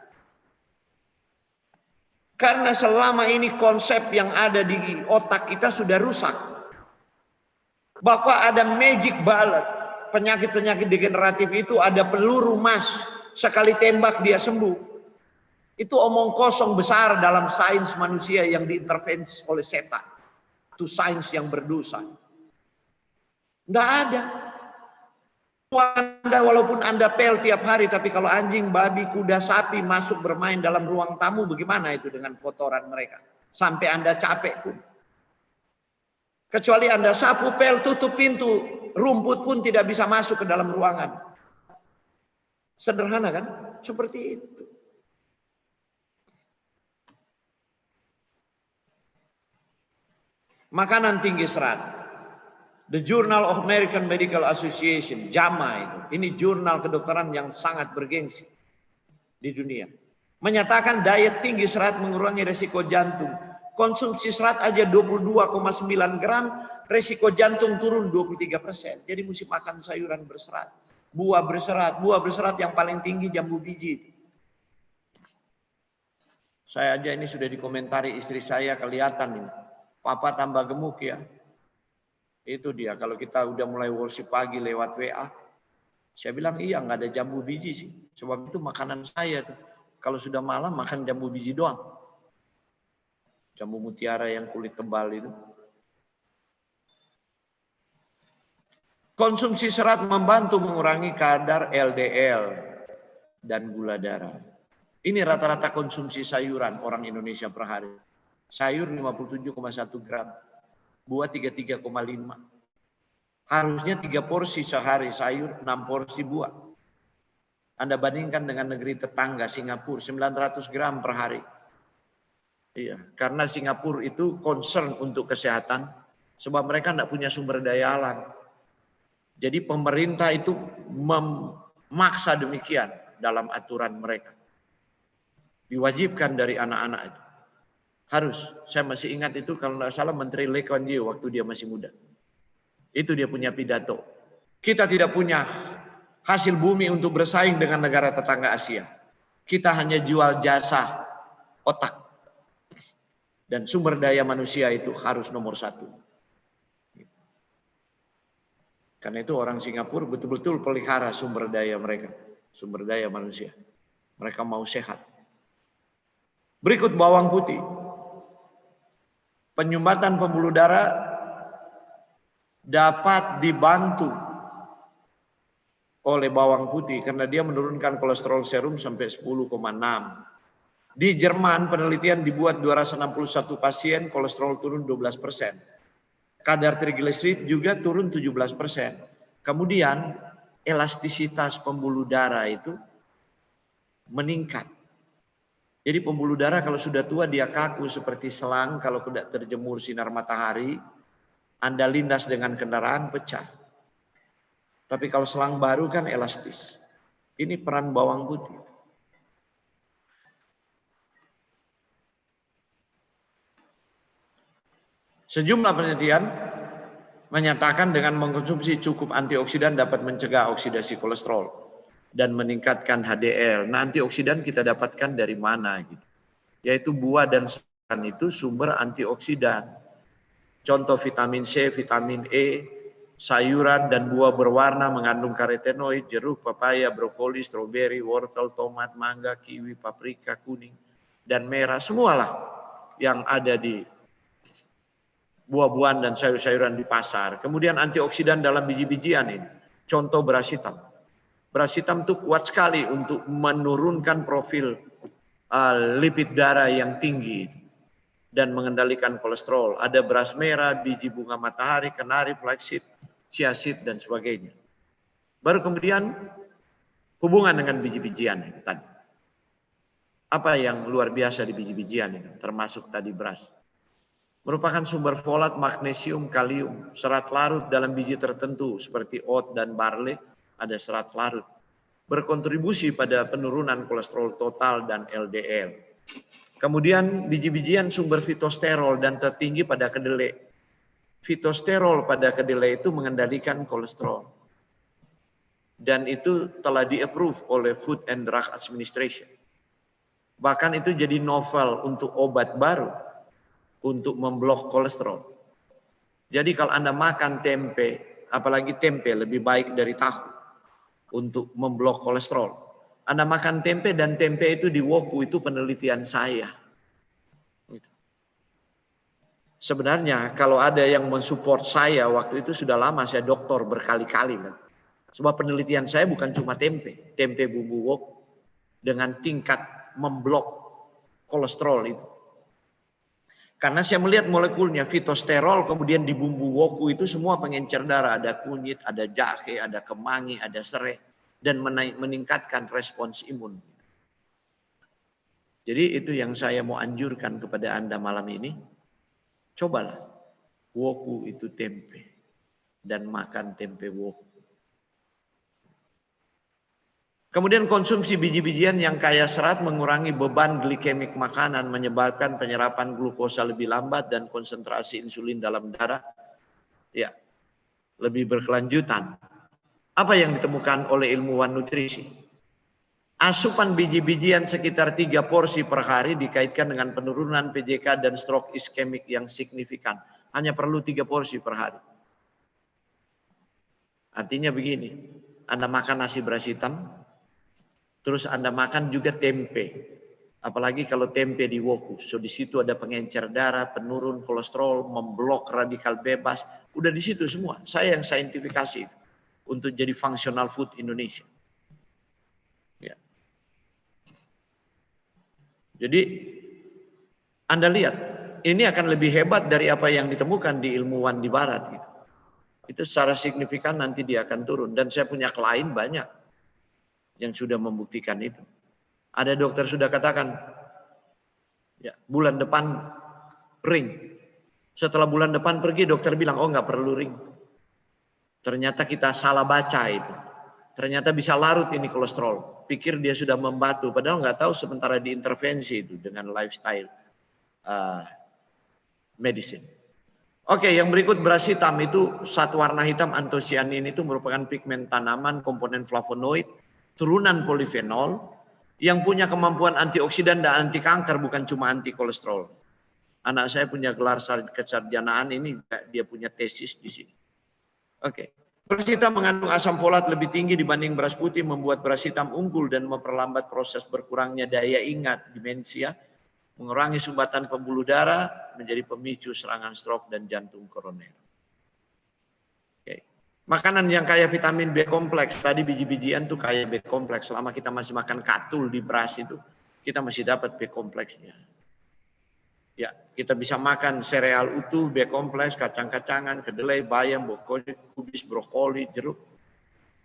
Karena selama ini konsep yang ada di otak kita sudah rusak. Bahwa ada magic bullet. Penyakit-penyakit degeneratif itu ada peluru emas. Sekali tembak dia sembuh. Itu omong kosong besar dalam sains manusia yang diintervensi oleh setan. Itu sains yang berdosa. Tidak ada. Anda walaupun Anda pel tiap hari, tapi kalau anjing, babi, kuda, sapi masuk bermain dalam ruang tamu, bagaimana itu dengan kotoran mereka? Sampai Anda capek pun. Kecuali Anda sapu, pel, tutup pintu, rumput pun tidak bisa masuk ke dalam ruangan. Sederhana kan? Seperti itu. Makanan tinggi serat. The Journal of American Medical Association, JAMA itu. Ini jurnal kedokteran yang sangat bergengsi di dunia. Menyatakan diet tinggi serat mengurangi resiko jantung. Konsumsi serat aja 22,9 gram, resiko jantung turun 23%. Jadi mesti makan sayuran berserat. Buah berserat yang paling tinggi jambu biji. Saya aja ini sudah dikomentari istri saya, kelihatan ini. Papa tambah gemuk ya. Itu dia, kalau kita udah mulai worship pagi lewat WA, saya bilang iya, nggak ada jambu biji sih. Sebab itu makanan saya tuh. Kalau sudah malam makan jambu biji doang. Jambu mutiara yang kulit tebal itu. Konsumsi serat membantu mengurangi kadar LDL dan gula darah. Ini rata-rata konsumsi sayuran orang Indonesia per hari. Sayur 57,1 gram. Buah 33,5. Harusnya 3 porsi sehari sayur, 6 porsi buah. Anda bandingkan dengan negeri tetangga Singapura, 900 gram per hari. Iya, karena Singapura itu concern untuk kesehatan, sebab mereka tidak punya sumber daya alam. Jadi pemerintah itu memaksa demikian dalam aturan mereka. Diwajibkan dari anak-anak itu. Harus, saya masih ingat itu kalau tidak salah Menteri Lee Kuan Yew waktu dia masih muda. Itu dia punya pidato. Kita tidak punya hasil bumi untuk bersaing dengan negara tetangga Asia. Kita hanya jual jasa otak. Dan sumber daya manusia itu harus nomor 1. Karena itu orang Singapura betul-betul pelihara sumber daya mereka. Sumber daya manusia. Mereka mau sehat. Berikut bawang putih. Penyumbatan pembuluh darah dapat dibantu oleh bawang putih karena dia menurunkan kolesterol serum sampai 10,6. Di Jerman penelitian dibuat 261 pasien kolesterol turun 12%. Kadar trigliserid juga turun 17%. Kemudian elastisitas pembuluh darah itu meningkat. Jadi pembuluh darah kalau sudah tua dia kaku seperti selang kalau tidak terjemur sinar matahari. Anda lindas dengan kendaraan pecah. Tapi kalau selang baru kan elastis. Ini peran bawang putih. Sejumlah penelitian menyatakan dengan mengkonsumsi cukup antioksidan dapat mencegah oksidasi kolesterol dan meningkatkan HDL. Nah, antioksidan kita dapatkan dari mana gitu? Yaitu buah dan sayuran itu sumber antioksidan. Contoh vitamin C, vitamin E, sayuran dan buah berwarna mengandung karotenoid, jeruk, pepaya, brokoli, stroberi, wortel, tomat, mangga, kiwi, paprika, kuning, dan merah. Semualah yang ada di buah-buahan dan sayur-sayuran di pasar. Kemudian antioksidan dalam biji-bijian ini. Contoh beras hitam. Beras hitam itu kuat sekali untuk menurunkan profil lipid darah yang tinggi dan mengendalikan kolesterol. Ada beras merah, biji bunga matahari, kenari, flaxseed, chia seed, dan sebagainya. Baru kemudian hubungan dengan biji-bijian ini tadi. Apa yang luar biasa di biji-bijian ini, termasuk tadi beras. Merupakan sumber folat, magnesium, kalium, serat larut dalam biji tertentu seperti oat dan barley, ada serat larut. Berkontribusi pada penurunan kolesterol total dan LDL. Kemudian biji-bijian sumber fitosterol dan tertinggi pada kedelai. Fitosterol pada kedelai itu mengendalikan kolesterol. Dan itu telah di-approve oleh Food and Drug Administration. Bahkan itu jadi novel untuk obat baru untuk memblok kolesterol. Jadi kalau Anda makan tempe, apalagi tempe lebih baik dari tahu untuk memblok kolesterol. Anda makan tempe dan tempe itu di Woku itu penelitian saya. Sebenarnya kalau ada yang mensupport saya waktu itu sudah lama saya doktor berkali-kali kan. Sebab penelitian saya bukan cuma tempe, tempe bumbu Woku dengan tingkat memblok kolesterol itu. Karena saya melihat molekulnya fitosterol kemudian di bumbu Woku itu semua pengencer darah, ada kunyit, ada jahe, ada kemangi, ada serai dan meningkatkan respons imun. Jadi itu yang saya mau anjurkan kepada Anda malam ini. Cobalah Woku itu tempe dan makan tempe Woku. Kemudian konsumsi biji-bijian yang kaya serat mengurangi beban glikemik makanan, menyebabkan penyerapan glukosa lebih lambat dan konsentrasi insulin dalam darah ya lebih berkelanjutan. Apa yang ditemukan oleh ilmuwan nutrisi? Asupan biji-bijian sekitar 3 porsi per hari dikaitkan dengan penurunan PJK dan stroke iskemik yang signifikan. Hanya perlu 3 porsi per hari. Artinya begini, Anda makan nasi beras hitam, terus Anda makan juga tempe. Apalagi kalau tempe di Woku. So di situ ada pengencer darah, penurun kolesterol, memblok radikal bebas. Udah di situ semua. Saya yang saintifikasi untuk jadi functional food Indonesia. Ya. Jadi Anda lihat, ini akan lebih hebat dari apa yang ditemukan di ilmuwan di barat gitu. itu secara signifikan nanti dia akan turun. Dan saya punya klien banyak yang sudah membuktikan itu. Ada dokter sudah katakan, ya, bulan depan ring. Setelah bulan depan pergi, dokter bilang, oh nggak perlu ring. Ternyata kita salah baca itu. Ternyata bisa larut ini kolesterol. Pikir dia sudah membantu, padahal nggak tahu sementara diintervensi itu dengan lifestyle medicine. Oke, yang berikut beras hitam itu satu warna hitam antosianin itu merupakan pigmen tanaman komponen flavonoid, turunan polifenol yang punya kemampuan antioksidan dan anti kanker, bukan cuma anti kolesterol. Anak saya punya gelar kesarjanaan ini, dia punya tesis di sini. Oke. Beras hitam mengandung asam folat lebih tinggi dibanding beras putih, membuat beras hitam unggul dan memperlambat proses berkurangnya daya ingat, demensia, mengurangi sumbatan pembuluh darah, menjadi pemicu serangan stroke dan jantung koroner. Oke. Makanan yang kaya vitamin B kompleks, tadi biji-bijian tuh kaya B kompleks. Selama kita masih makan katul di beras itu, kita masih dapat B kompleksnya. Ya, kita bisa makan sereal utuh, B kompleks, kacang-kacangan, kedelai, bayam, kubis, brokoli, jeruk.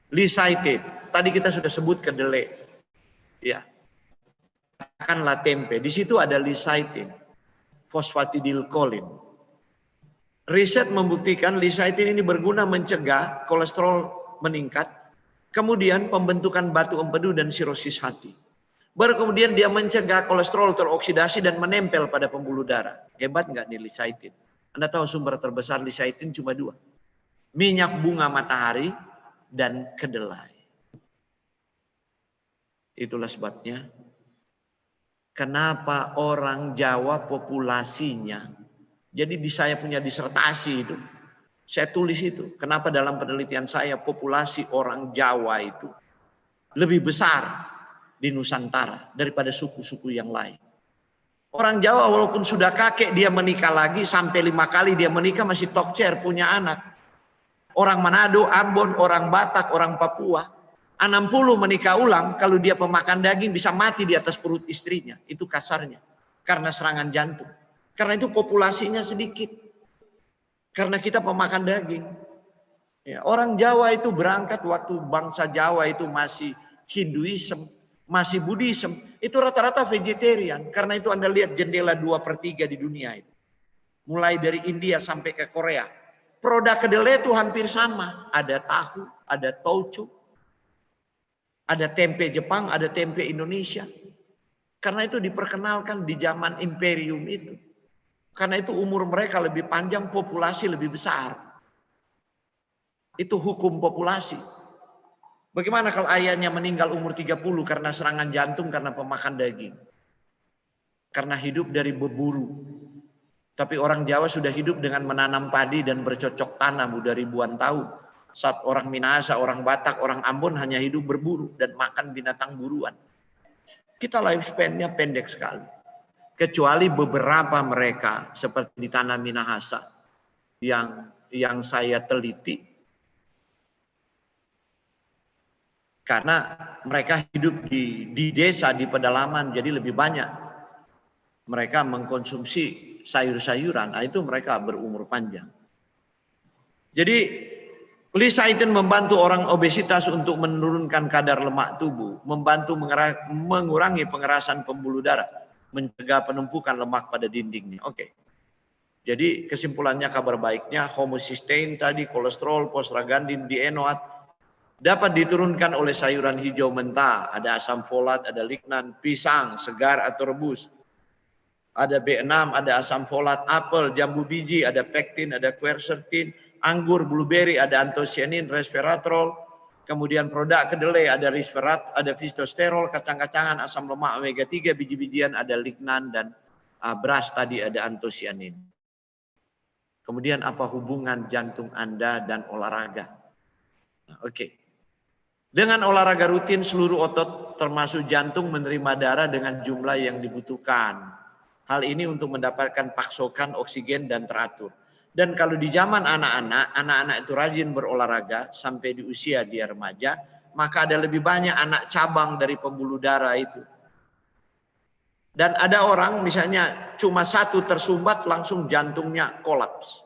Lecithin, tadi kita sudah sebut kedelai. Ya, katakanlah tempe, di situ ada lecithin, fosfatidilkolin. Riset membuktikan lecithin ini berguna mencegah kolesterol meningkat, kemudian pembentukan batu empedu dan sirosis hati. Baru kemudian dia mencegah kolesterol teroksidasi dan menempel pada pembuluh darah. Hebat nggak nih lecithin? Anda tahu sumber terbesar lecithin cuma 2. Minyak bunga matahari dan kedelai. Itulah sebabnya kenapa orang Jawa populasinya. Jadi saya punya disertasi itu. Saya tulis itu. Kenapa dalam penelitian saya populasi orang Jawa itu lebih besar di Nusantara daripada suku-suku yang lain. Orang Jawa walaupun sudah kakek dia menikah lagi, sampai 5 kali dia menikah masih tokcer punya anak. Orang Manado, Ambon, orang Batak, orang Papua, 60 menikah ulang, kalau dia pemakan daging bisa mati di atas perut istrinya. Itu kasarnya. Karena serangan jantung. Karena itu populasinya sedikit. Karena kita pemakan daging. Ya, orang Jawa itu berangkat waktu bangsa Jawa itu masih Hinduism, masih Buddhism, itu rata-rata vegetarian. Karena itu Anda lihat jendela 2/3 di dunia itu. Mulai dari India sampai ke Korea. Produk kedelai itu hampir sama. Ada tahu, ada tauco, ada tempe Jepang, ada tempe Indonesia. Karena itu diperkenalkan di zaman imperium itu. Karena itu umur mereka lebih panjang, populasi lebih besar. Itu hukum populasi. Bagaimana kalau ayahnya meninggal umur 30 karena serangan jantung karena pemakan daging? Karena hidup dari berburu. Tapi orang Jawa sudah hidup dengan menanam padi dan bercocok tanam udah ribuan tahun. Saat orang Minahasa, orang Batak, orang Ambon hanya hidup berburu dan makan binatang buruan. Kita lifespan-nya pendek sekali. Kecuali beberapa mereka seperti di tanah Minahasa yang saya teliti. Karena mereka hidup di desa, di pedalaman, jadi lebih banyak. Mereka mengkonsumsi sayur-sayuran, nah itu mereka berumur panjang. Jadi lecithin membantu orang obesitas untuk menurunkan kadar lemak tubuh, membantu mengurangi pengerasan pembuluh darah, mencegah penumpukan lemak pada dindingnya. Oke. Jadi kesimpulannya kabar baiknya homocysteine tadi, kolesterol, fosfagandin, dienoat dapat diturunkan oleh sayuran hijau mentah, ada asam folat, ada lignan, pisang, segar atau rebus. Ada B6, ada asam folat, apel, jambu biji, ada pektin, ada quercetin, anggur, blueberry, ada antosianin, resveratrol, kemudian produk kedelai, ada resveratrol, ada phytosterol, kacang-kacangan, asam lemak omega 3, biji-bijian, ada lignan, dan beras tadi ada antosianin. Kemudian apa hubungan jantung Anda dan olahraga? Oke. Dengan olahraga rutin, seluruh otot termasuk jantung menerima darah dengan jumlah yang dibutuhkan. Hal ini untuk mendapatkan pasokan oksigen dan teratur. Dan kalau di zaman anak-anak itu rajin berolahraga sampai di usia dia remaja, maka ada lebih banyak anak cabang dari pembuluh darah itu. Dan ada orang misalnya cuma 1 tersumbat langsung jantungnya kolaps.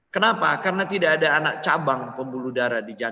Kenapa? Karena tidak ada anak cabang pembuluh darah di jantung.